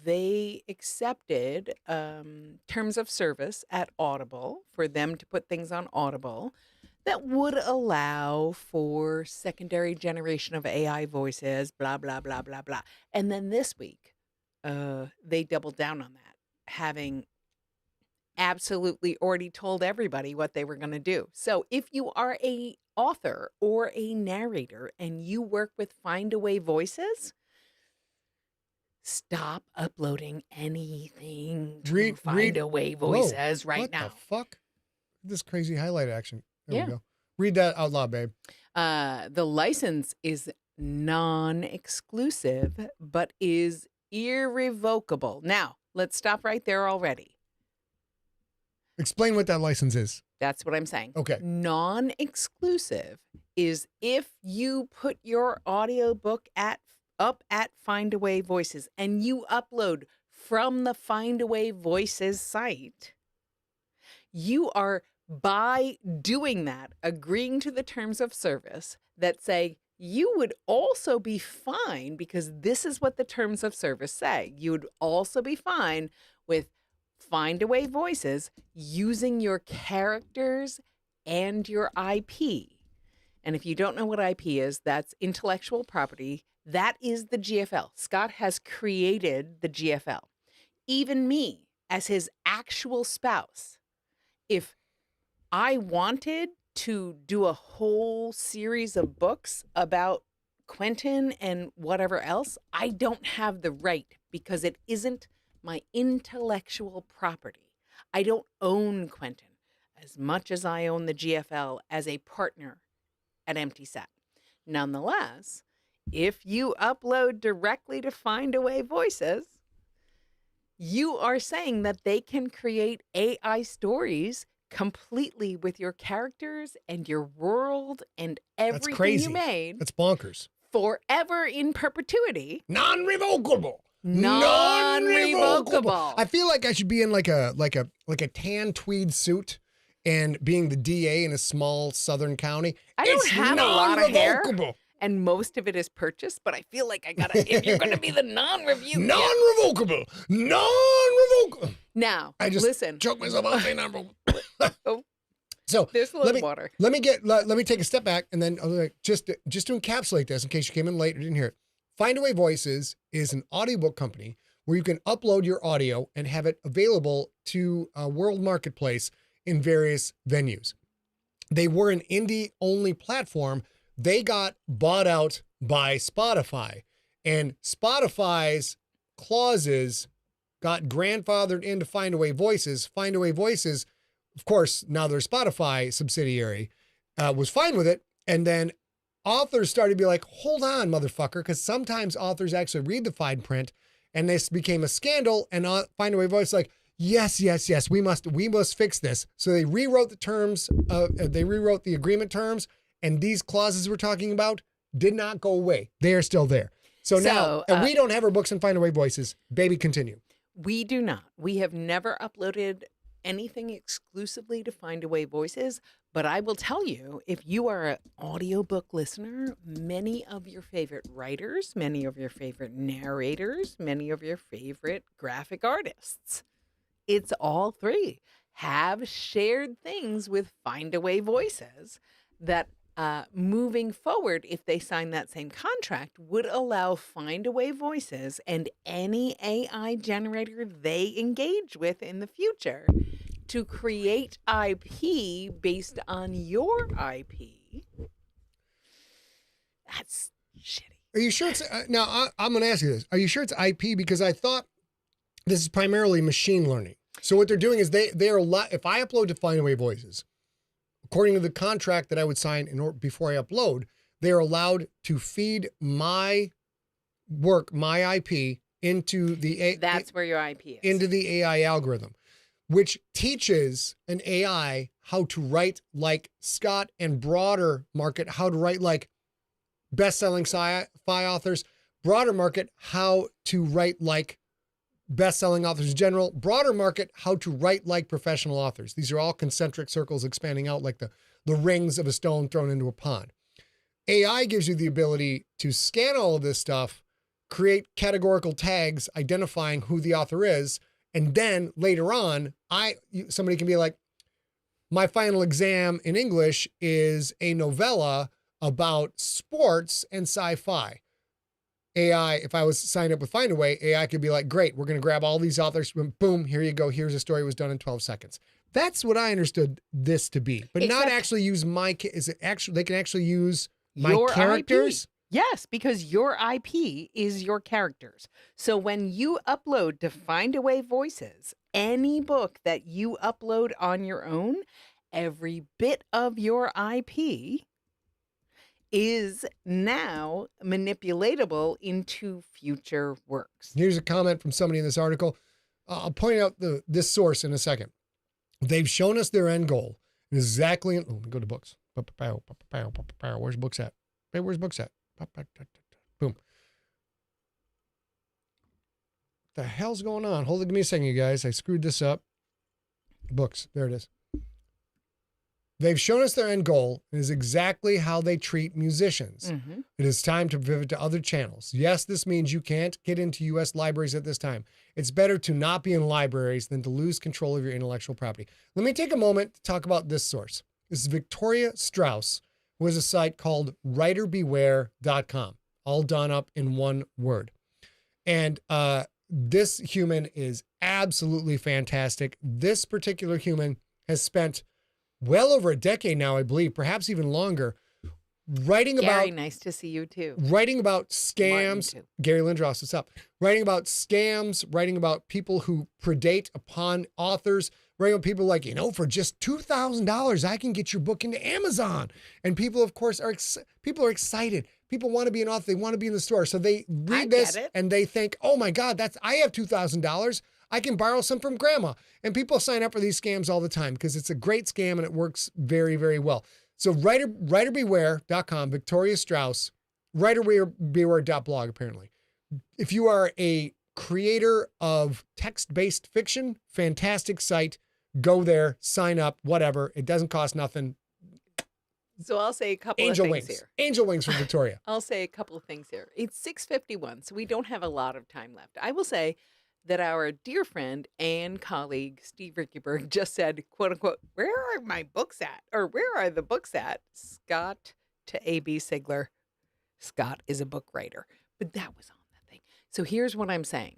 they accepted terms of service at Audible for them to put things on Audible that would allow for secondary generation of AI voices, blah, blah, blah, blah, blah. And then this week, they doubled down on that, having absolutely already told everybody what they were going to do. So if you are a author or a narrator and you work with Findaway Voices, stop uploading anything to Findaway Voices right now. What the fuck? This crazy highlight action. There we go. Read that out loud, babe. The license is non-exclusive, but is irrevocable. Now, let's stop right there already. Explain what that license is. That's what I'm saying. Okay. Non-exclusive is if you put your audiobook up at Findaway Voices and you upload from the Findaway Voices site, you are, by doing that, agreeing to the terms of service that say you would also be fine, because this is what the terms of service say. You would also be fine with Findaway Voices using your characters and your IP. And if you don't know what IP is, that's intellectual property. That is the GFL. Scott has created the GFL. Even me, as his actual spouse, if I wanted to do a whole series of books about Quentin and whatever else, I don't have the right because it isn't my intellectual property. I don't own Quentin as much as I own the GFL as a partner at Empty Set. Nonetheless, if you upload directly to Findaway Voices, you are saying that they can create AI stories completely with your characters and your world and everything That's crazy. You made. That's bonkers. Forever in perpetuity. Non-revocable. Non-revocable. I feel like I should be in like a tan tweed suit and being the DA in a small southern county. I don't have a lot of hair, and most of it is purchased, but I feel like I gotta, if you're gonna be the non-review. Non-revocable. Non-revocable. Now, I just listen. choke myself out saying non-revocable. Oh, so there's a little water. Let me take a step back and then just to encapsulate this in case you came in late or didn't hear it. Findaway Voices is an audiobook company where you can upload your audio and have it available to a world marketplace in various venues. They were an indie-only platform. They got bought out by Spotify, and Spotify's clauses got grandfathered into Findaway Voices. Findaway Voices, of course, now their Spotify subsidiary, was fine with it, and then authors started to be like, hold on, motherfucker, because sometimes authors actually read the fine print, and this became a scandal, and Findaway Voice like, yes, we must fix this. So they rewrote the terms, they rewrote the agreement terms, and these clauses we're talking about did not go away. They are still there. So now, and we don't have our books in Findaway Voices. Baby, continue. We do not. We have never uploaded anything exclusively to Findaway Voices, but I will tell you, if you are an audiobook listener, many of your favorite writers, many of your favorite narrators, many of your favorite graphic artists, it's all three, have shared things with Findaway Voices that moving forward, if they sign that same contract, would allow Findaway Voices and any AI generator they engage with in the future to create IP based on your IP Are you sure it's now? I'm going to ask you this: are you sure it's IP? Because I thought this is primarily machine learning. So what they're doing is they are if I upload to Findaway Voices, according to the contract that I would sign before I upload, they are allowed to feed my work, my IP into the That's where your IP is. Into the AI algorithm, which teaches an AI how to write like Scott and broader market, how to write like best-selling sci-fi authors, broader market, how to write like best-selling authors in general, broader market, how to write like professional authors. These are all concentric circles expanding out like the rings of a stone thrown into a pond. AI gives you the ability to scan all of this stuff, create categorical tags identifying who the author is, and then later on, somebody can be like, my final exam in English is a novella about sports and sci-fi. AI, if I was signed up with Findaway, AI could be like, great, we're going to grab all these authors, boom, here you go, here's a story that was done in 12 seconds. That's what I understood this to be, but not actually use they can actually use my your characters? IP. Yes, because your IP is your characters. So when you upload to Findaway Voices, any book that you upload on your own, every bit of your IP is now manipulatable into future works. Here's a comment from somebody in this article. I'll point out this source in a second. They've shown us their end goal. Exactly. Let me go to books. Where's books at? Hey, where's books at? Boom. The hell's going on? Hold it, give me a second, you guys. I screwed this up. Books. There it is. They've shown us their end goal. It is exactly how they treat musicians. Mm-hmm. It is time to pivot to other channels. Yes, this means you can't get into U.S. libraries at this time. It's better to not be in libraries than to lose control of your intellectual property. Let me take a moment to talk about this source. This is Victoria Strauss, who has a site called writerbeware.com, all done up in one word. And this human is absolutely fantastic. This particular human has spent well over a decade now, I believe, perhaps even longer, writing Gary, nice to see you too. Writing about scams. Gary Lindros, what's up? Writing about scams, writing about people who predate upon authors, writing about people like, for just $2,000, I can get your book into Amazon. And people, of course, are excited. People want to be an author. They want to be in the store. So they read this and they think, oh my God, I have $2,000. I can borrow some from grandma. And people sign up for these scams all the time because it's a great scam and it works very, very well. So writerbeware.com, Victoria Strauss, writerbeware.blog, apparently. If you are a creator of text-based fiction, fantastic site. Go there, sign up, whatever. It doesn't cost nothing. So I'll say a couple of things here. Angel wings from Victoria. I'll say a couple of things here. It's 6:51, so we don't have a lot of time left. I will say that our dear friend and colleague, Steve Rickyberg, just said, quote unquote, where are my books at? Or where are the books at? Scott to A.B. Sigler. Scott is a book writer. But that was on the thing. So here's what I'm saying.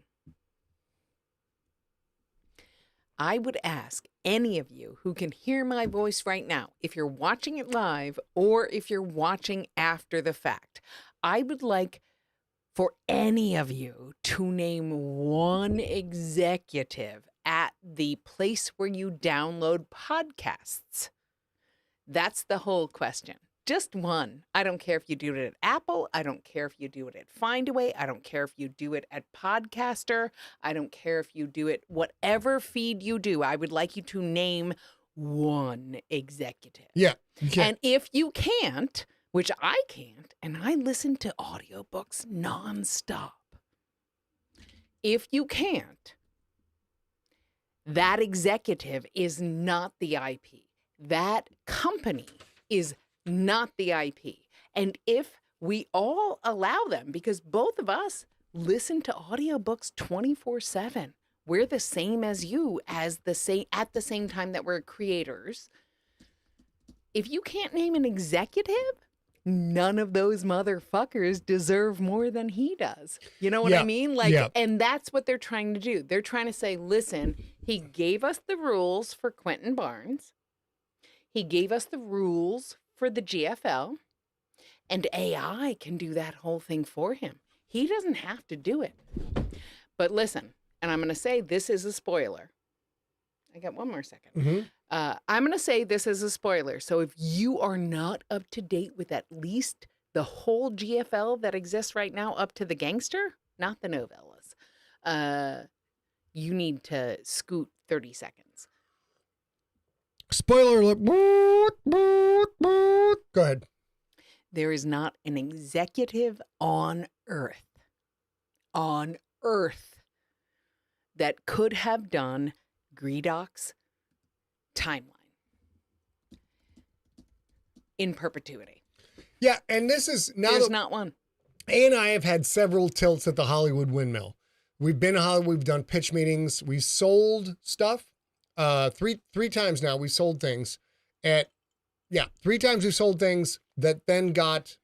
I would ask any of you who can hear my voice right now, if you're watching it live or if you're watching after the fact, I would like for any of you to name one executive at the place where you download podcasts. That's the whole question. Just one. I don't care if you do it at Apple. I don't care if you do it at Findaway. I don't care if you do it at Podcaster. I don't care if you do it, whatever feed you do. I would like you to name one executive. Yeah. You can. And if you can't, which I can't, and I listen to audiobooks nonstop. If you can't, that executive is not the IP. That company is not the IP. And if we all allow them, because both of us listen to audiobooks 24/7, we're the same as you at the same time that we're creators. If you can't name an executive, none of those motherfuckers deserve more than he does. You know what I mean? And that's what they're trying to do. They're trying to say, listen, he gave us the rules for Quentin Barnes. He gave us the rules for the GFL. And AI can do that whole thing for him. He doesn't have to do it. But listen, and I'm going to say this is a spoiler. I got one more second. Mm-hmm. I'm going to say this is a spoiler. So if you are not up to date with at least the whole GFL that exists right now up to the gangster, not the novellas, you need to scoot 30 seconds. Spoiler alert. Go ahead. There is not an executive on earth that could have done Gredoc's timeline in perpetuity. Yeah, and this is now There's not one. A and I have had several tilts at the Hollywood Windmill. We've been to Hollywood. We've done pitch meetings. We've sold stuff. Three times now we sold things three times we've sold things that then got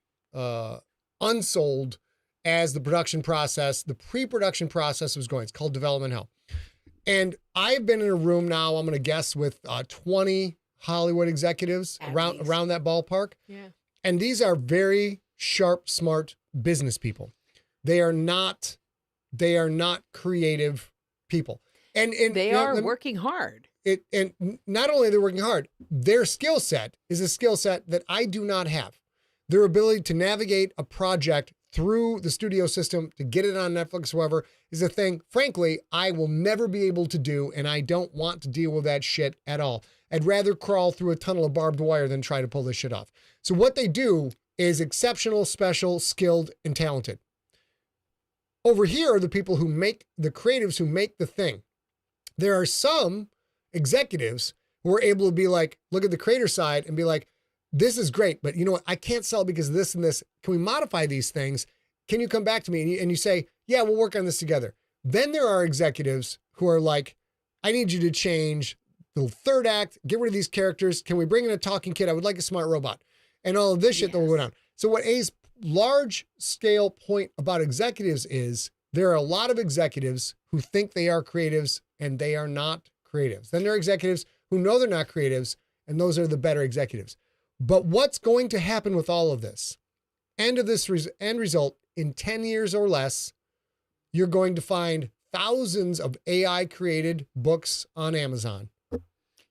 unsold as the pre-production process was going. It's called development hell. And I've been in a room now, I'm going to guess, with 20 Hollywood executives around that ballpark. Yeah. And these are very sharp, smart business people. They are not creative people. And they are working hard. And not only are they working hard, their skill set is a skill set that I do not have. Their ability to navigate a project through the studio system to get it on Netflix, whoever, is a thing, frankly, I will never be able to do, and I don't want to deal with that shit at all. I'd rather crawl through a tunnel of barbed wire than try to pull this shit off. So what they do is exceptional, special, skilled, and talented. Over here are the people who make the creatives who make the thing. There are some executives who are able to be like, look at the creator side and be like, this is great, but you know what? I can't sell because of this and this. Can we modify these things? Can you come back to me? And you say, yeah, we'll work on this together. Then there are executives who are like, I need you to change the third act, get rid of these characters. Can we bring in a talking kid? I would like a smart robot and all of this shit that will go down. So what A's large scale point about executives is there are a lot of executives who think they are creatives and they are not creatives. Then there are executives who know they're not creatives, and those are the better executives. But what's going to happen with all of this? End result, in 10 years or less, you're going to find thousands of AI created books on Amazon.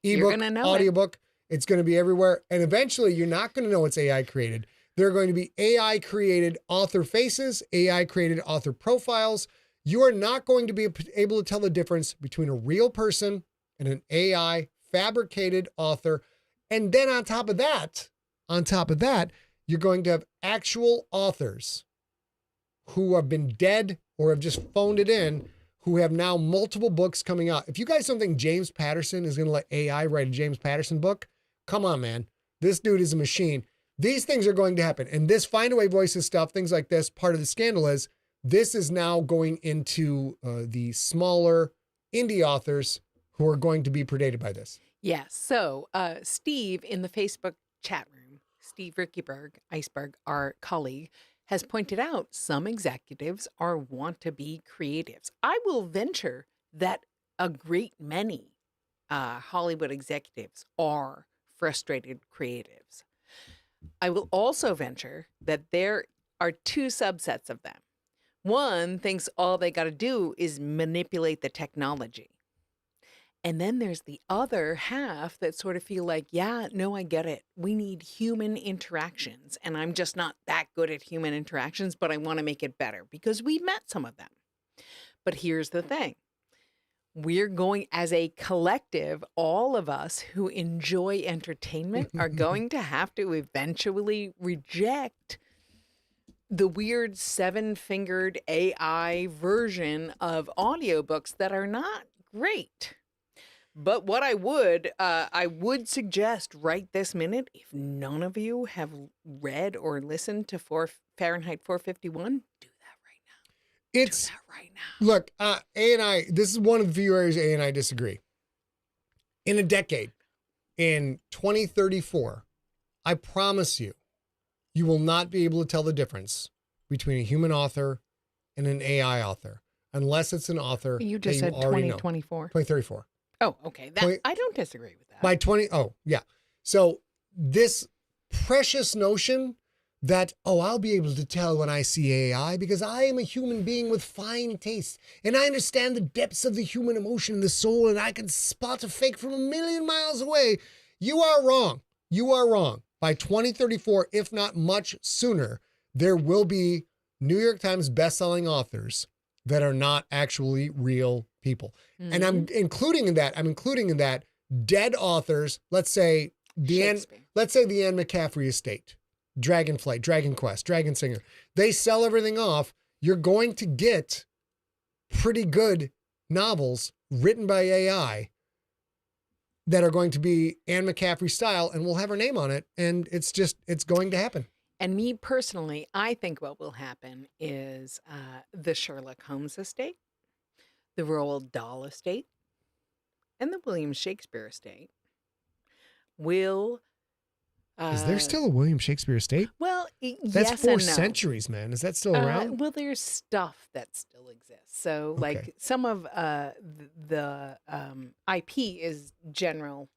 Ebook, audiobook, it's going to be everywhere. And eventually you're not going to know it's AI created. There are going to be AI created author faces, AI created author profiles. You are not going to be able to tell the difference between a real person and an AI fabricated author. And then on top of that, you're going to have actual authors who have been dead or have just phoned it in, who have now multiple books coming out. If you guys don't think James Patterson is going to let AI write a James Patterson book, come on, man. This dude is a machine. These things are going to happen. And this Findaway Voices stuff, things like this, part of the scandal is this is now going into the smaller indie authors who are going to be predated by this. Yeah. So Steve in the Facebook chat room, Steve Rickyberg, Iceberg, our colleague, has pointed out some executives are want-to-be creatives. I will venture that a great many Hollywood executives are frustrated creatives. I will also venture that there are two subsets of them. One thinks all they got to do is manipulate the technology. And then there's the other half that sort of feel like, yeah, no, I get it. We need human interactions. And I'm just not that good at human interactions, but I want to make it better because we met some of them. But here's the thing. We're going as a collective, all of us who enjoy entertainment are going to have to eventually reject the weird 7-fingered AI version of audiobooks that are not great. But what I would suggest right this minute, if none of you have read or listened to Fahrenheit 451, do that right now. Do that right now. Look, A and I, this is one of the few areas A and I disagree. In a decade, in 2034, I promise you, you will not be able to tell the difference between a human author and an AI author, unless it's an author you just said 2024. 2034. Oh, okay. I don't disagree with that. By 20, oh, yeah. So this precious notion that, oh, I'll be able to tell when I see AI because I am a human being with fine taste and I understand the depths of the human emotion and the soul and I can spot a fake from 1,000,000 miles away. You are wrong. You are wrong. By 2034, if not much sooner, there will be New York Times bestselling authors that are not actually real people. Mm-hmm. And I'm including in that dead authors, let's say the Anne McCaffrey estate. Dragonflight, Dragon Quest, Dragon Singer. They sell everything off. You're going to get pretty good novels written by AI that are going to be Anne McCaffrey style and will have her name on it. And it's going to happen. And me personally, I think what will happen is the Sherlock Holmes estate, the Roald Dahl estate, and the William Shakespeare estate will... Is there still a William Shakespeare estate? Well, that's yes 4 and no. centuries, man. Is that still around? Well, there's stuff that still exists. So, like some of the IP is general,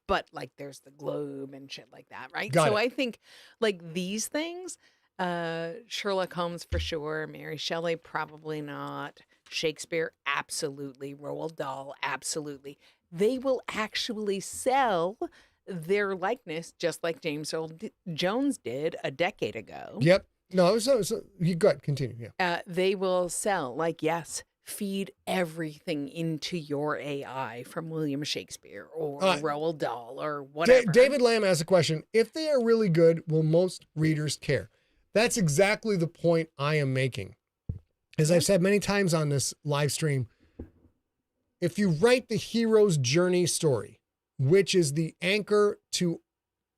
but like there's the Globe and shit like that, right? Got it. I think like these things, Sherlock Holmes for sure, Mary Shelley probably not, Shakespeare absolutely, Roald Dahl absolutely. They will actually sell their likeness, just like James Earl Jones did a decade ago. Yep. No, so you got continue. Yeah. They will sell, like, yes, feed everything into your AI from William Shakespeare or Roald Dahl or whatever. David Lamb asked a question. If they are really good, will most readers care? That's exactly the point I am making. As I've said many times on this live stream, if you write the hero's journey story, which is the anchor to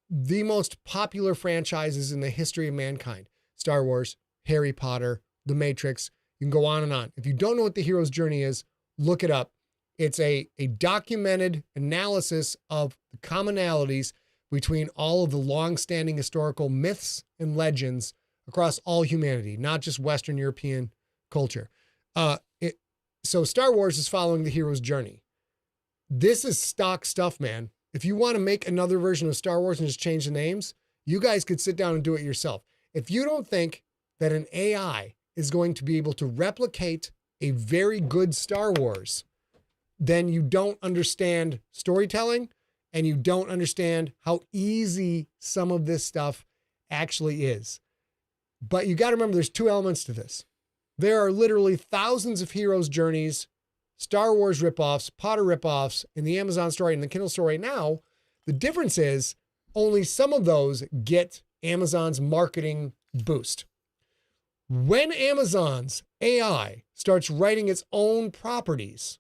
the most popular franchises in the history of mankind. Star Wars, Harry Potter, The Matrix, you can go on and on. If you don't know what the hero's journey is, look it up. It's a documented analysis of the commonalities between all of the long-standing historical myths and legends across all humanity, not just Western European culture. So Star Wars is following the hero's journey. This is stock stuff, man. If you want to make another version of Star Wars and just change the names, you guys could sit down and do it yourself. If you don't think that an AI is going to be able to replicate a very good Star Wars, then you don't understand storytelling and you don't understand how easy some of this stuff actually is. But you got to remember there's 2 elements to this. There are literally thousands of heroes' journeys, Star Wars ripoffs, Potter ripoffs in the Amazon store and the Kindle store right now. The difference is only some of those get Amazon's marketing boost. When Amazon's AI starts writing its own properties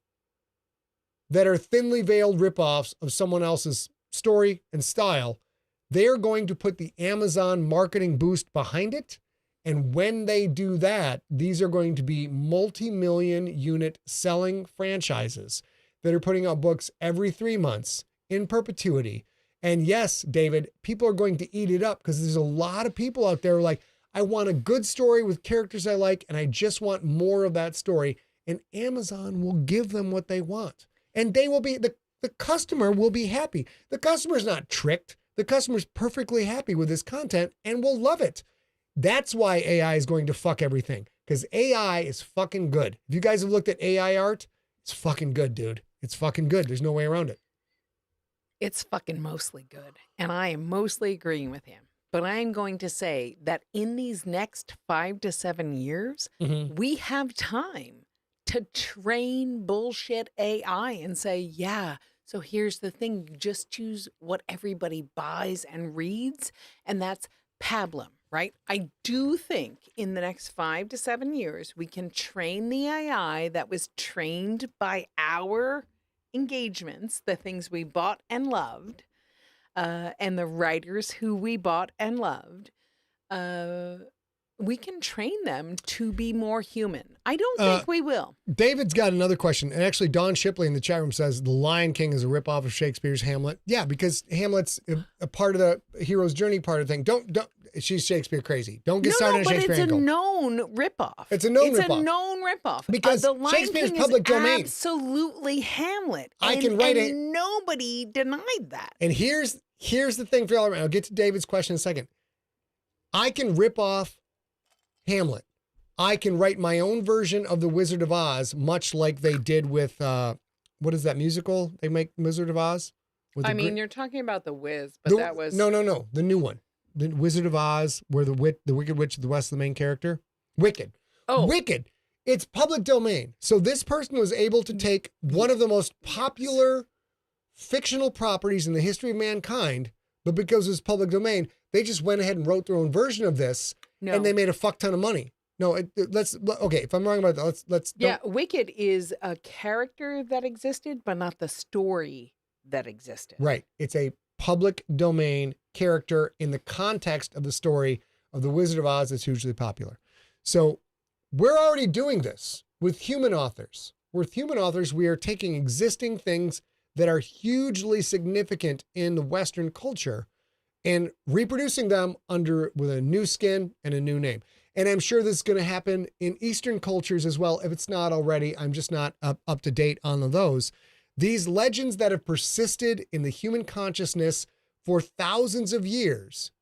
that are thinly veiled ripoffs of someone else's story and style, they're going to put the Amazon marketing boost behind it. And when they do that, these are going to be multi-million unit selling franchises that are putting out books every 3 months in perpetuity. And yes, David, people are going to eat it up because there's a lot of people out there like, I want a good story with characters I like, and I just want more of that story. And Amazon will give them what they want. And they will be, the customer will be happy. The customer's not tricked. The customer's perfectly happy with this content and will love it. That's why AI is going to fuck everything, because AI is fucking good. If you guys have looked at AI art, it's fucking good, dude. It's fucking good. There's no way around it. It's fucking mostly good. And I am mostly agreeing with him. But I am going to say that in these next 5 to 7 years, we have time to train bullshit AI and say, yeah, so here's the thing. You just choose what everybody buys and reads, and that's pablum. Right? I do think in the next 5 to 7 years, we can train the AI that was trained by our engagements, the things we bought and loved, and the writers who we bought and loved. We can train them to be more human. I don't think we will. David's got another question. And actually, Dawn Shipley in the chat room says The Lion King is a ripoff of Shakespeare's Hamlet. Yeah, because Hamlet's a part of the hero's journey part of the thing. Don't she's Shakespeare crazy. Don't get started on Shakespeare. But it's a known ripoff. It's a known ripoff. It's a known ripoff. Because the Lion Shakespeare's King public is domain. Absolutely Hamlet. I can write it. Nobody denied that. And here's the thing for y'all. I'll get to David's question in a second. I can rip off Hamlet. I can write my own version of The Wizard of Oz, much like they did with, what is that musical they make, Wizard of Oz? I mean, you're talking about The Wiz, but that was... No. The new one. The Wizard of Oz, where the Wicked Witch of the West, the main character. Wicked. Oh. Wicked. It's public domain. So this person was able to take one of the most popular fictional properties in the history of mankind, but because it's public domain, they just went ahead and wrote their own version of this, and they made a fuck ton of money. No, okay, if I'm wrong about that, let's. Yeah, Wicked is a character that existed, but not the story that existed. Right. It's a public domain character in the context of the story of The Wizard of Oz that's hugely popular. So we're already doing this with human authors. With human authors, we are taking existing things that are hugely significant in the Western culture and reproducing them with a new skin and a new name. And I'm sure this is going to happen in Eastern cultures as well. If it's not already, I'm just not up to date on those. These legends that have persisted in the human consciousness for thousands of years,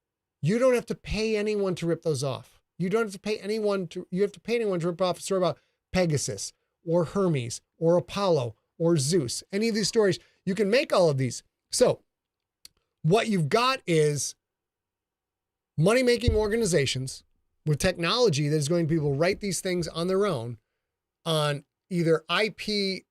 you don't have to pay anyone to rip those off. You have to pay anyone to rip off a story about Pegasus or Hermes or Apollo or Zeus. Any of these stories, you can make all of these. So what you've got is money-making organizations with technology that is going to be able to write these things on their own on either IP,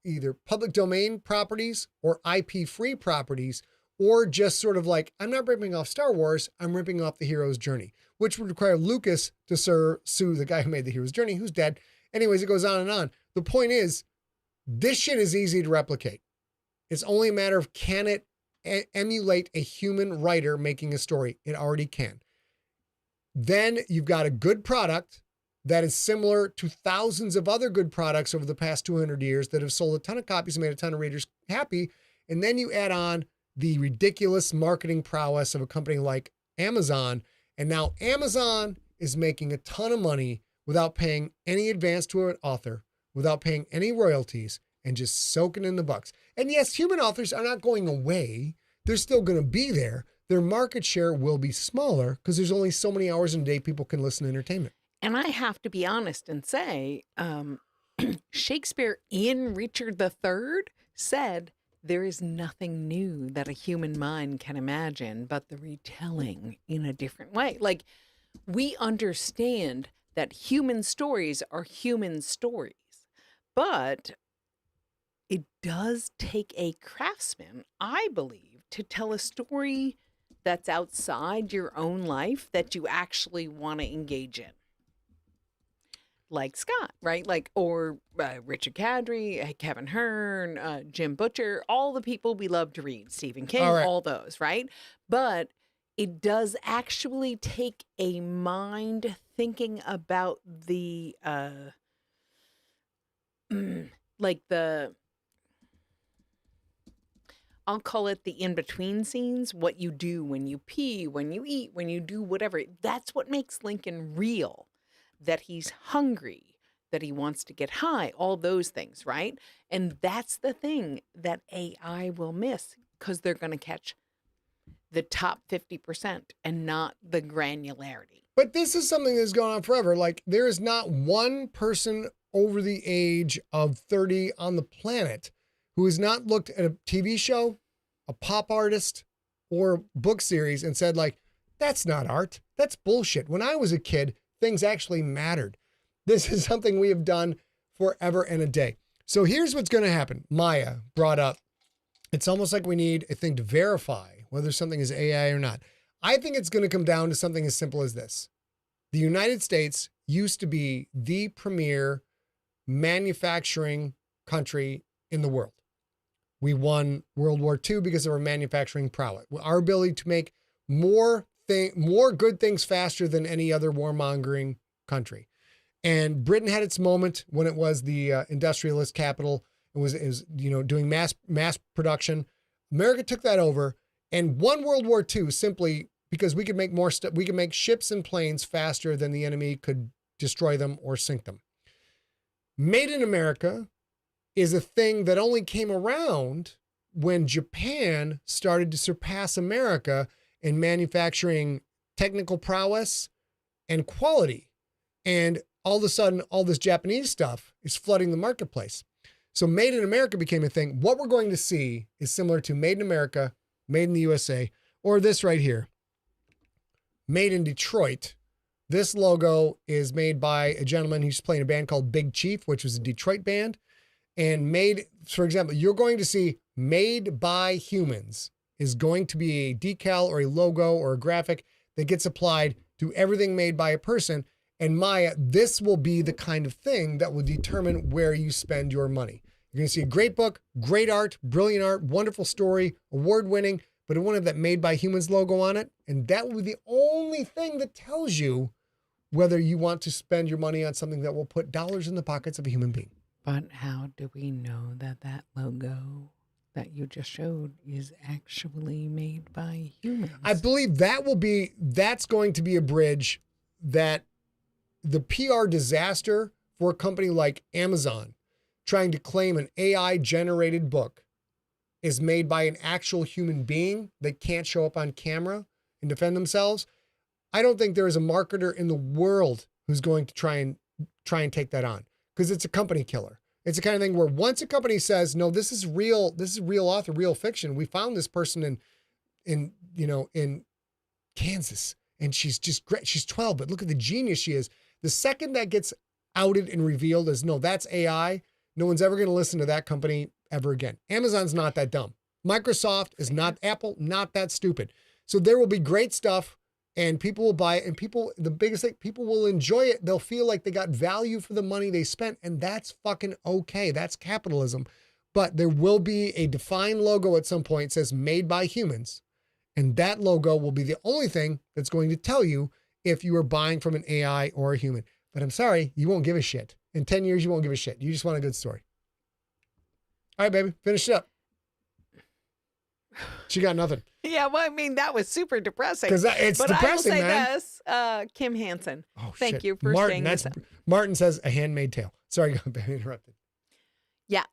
either public domain properties or IP-free properties, or just sort of like, I'm not ripping off Star Wars, I'm ripping off the hero's journey, which would require Lucas to sue the guy who made the hero's journey, who's dead. Anyways, it goes on and on. The point is, this shit is easy to replicate. It's only a matter of, can it emulate a human writer making a story? It already can. Then you've got a good product that is similar to thousands of other good products over the past 200 years that have sold a ton of copies and made a ton of readers happy. And then you add on the ridiculous marketing prowess of a company like Amazon. And now Amazon is making a ton of money without paying any advance to an author, without paying any royalties, and just soaking in the bucks. And yes, human authors are not going away. They're still going to be there. Their market share will be smaller because there's only so many hours in a day people can listen to entertainment. And I have to be honest and say, Shakespeare in Richard III said, there is nothing new that a human mind can imagine but the retelling in a different way. Like, we understand that human stories are human stories, but it does take a craftsman, I believe, to tell a story that's outside your own life that you actually want to engage in. Like Scott, right? Like, or Richard Cadre, Kevin Hearn, Jim Butcher, all the people we love to read, Stephen King, all those, right? But it does actually take a mind thinking about the, I'll call it the in-between scenes, what you do when you pee, when you eat, when you do whatever. That's what makes Lincoln real. That he's hungry, that he wants to get high, all those things, right? And that's the thing that AI will miss, because they're going to catch the top 50% and not the granularity. But this is something that's gone on forever. Like, there is not one person over the age of 30 on the planet who has not looked at a TV show, a pop artist, or a book series and said, like, that's not art. That's bullshit. When I was a kid, things actually mattered. This is something we have done forever and a day. So here's what's going to happen. Maya brought up, it's almost like we need a thing to verify whether something is AI or not. I think it's going to come down to something as simple as this. The United States used to be the premier manufacturing country in the world. We won World War II because of our manufacturing prowess. Our ability to make more good things faster than any other warmongering country. And Britain had its moment when it was the industrialist capital. It was doing mass production. America took that over and won World War II simply because we could make more stuff. We could make ships and planes faster than the enemy could destroy them or sink them. Made in America is a thing that only came around when Japan started to surpass America in manufacturing technical prowess and quality. And all of a sudden, all this Japanese stuff is flooding the marketplace. So Made in America became a thing. What we're going to see is similar to Made in America, Made in the USA, or this right here, Made in Detroit. This logo is made by a gentleman who's playing a band called Big Chief, which was a Detroit band. And made, for example, you're going to see Made by Humans is going to be a decal or a logo or a graphic that gets applied to everything made by a person. And Maya, this will be the kind of thing that will determine where you spend your money. You're going to see a great book, great art, brilliant art, wonderful story, award-winning, but it won't have that Made by Humans logo on it. And that will be the only thing that tells you whether you want to spend your money on something that will put dollars in the pockets of a human being. But how do we know that that logo that you just showed is actually made by humans? I believe that's going to be a bridge that the PR disaster for a company like Amazon trying to claim an AI-generated book is made by an actual human being that can't show up on camera and defend themselves. I don't think there is a marketer in the world who's going to try and take that on, because it's a company killer. It's the kind of thing where once a company says, no, this is real author, real fiction. We found this person in Kansas, and she's just great. She's 12, but look at the genius she is. The second that gets outed and revealed as, no, that's AI, no one's ever going to listen to that company ever again. Amazon's not that dumb. Microsoft is not, Apple, not that stupid. So there will be great stuff and people will buy it, and the biggest thing, people will enjoy it. They'll feel like they got value for the money they spent, and that's fucking okay. That's capitalism. But there will be a defined logo at some point that says Made by Humans, and that logo will be the only thing that's going to tell you if you are buying from an AI or a human. But I'm sorry, you won't give a shit. In 10 years, you won't give a shit. You just want a good story. All right, baby, finish it up. She got nothing. Yeah, well, I mean, that was super depressing. Because it's depressing, man. But I will say this, Kim Hansen. Oh, thank shit. you for Martin, staying this up. Martin says A Handmaid's Tale. Sorry, I got interrupted. Yeah,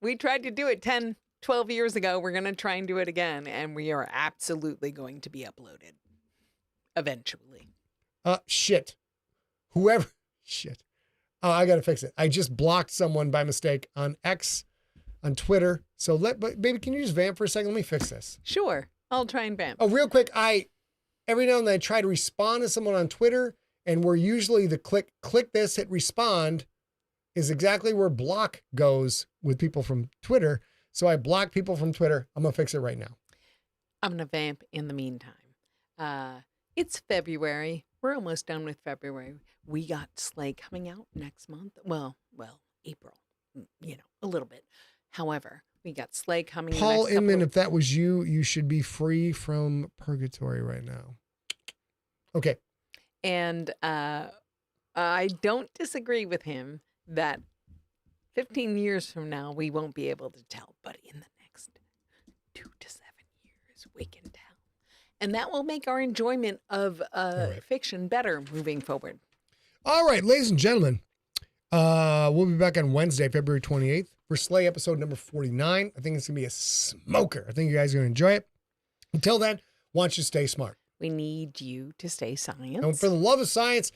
we tried to do it 10, 12 years ago. We're going to try and do it again, and we are absolutely going to be uploaded eventually. Shit. Shit. Oh, I got to fix it. I just blocked someone by mistake on X, on Twitter. So baby, can you just vamp for a second? Let me fix this. Sure. I'll try and vamp. Oh, real quick. Every now and then I try to respond to someone on Twitter, and where usually the click this, hit respond is exactly where block goes with people from Twitter. So I block people from Twitter. I'm going to fix it right now. I'm going to vamp in the meantime. It's February. We're almost done with February. We got Slay coming out next month. Well, April, a little bit. However, we got Slay coming in Paul next couple Inman, if that was you, you should be free from purgatory right now. Okay. And I don't disagree with him that 15 years from now, we won't be able to tell. But in the next 2 to 7 years, we can tell. And that will make our enjoyment of fiction better moving forward. All right, ladies and gentlemen, we'll be back on Wednesday, February 28th for Slay episode number 49. I think it's going to be a smoker. I think you guys are going to enjoy it. Until then, why don't you stay smart? We need you to stay science. And for the love of science,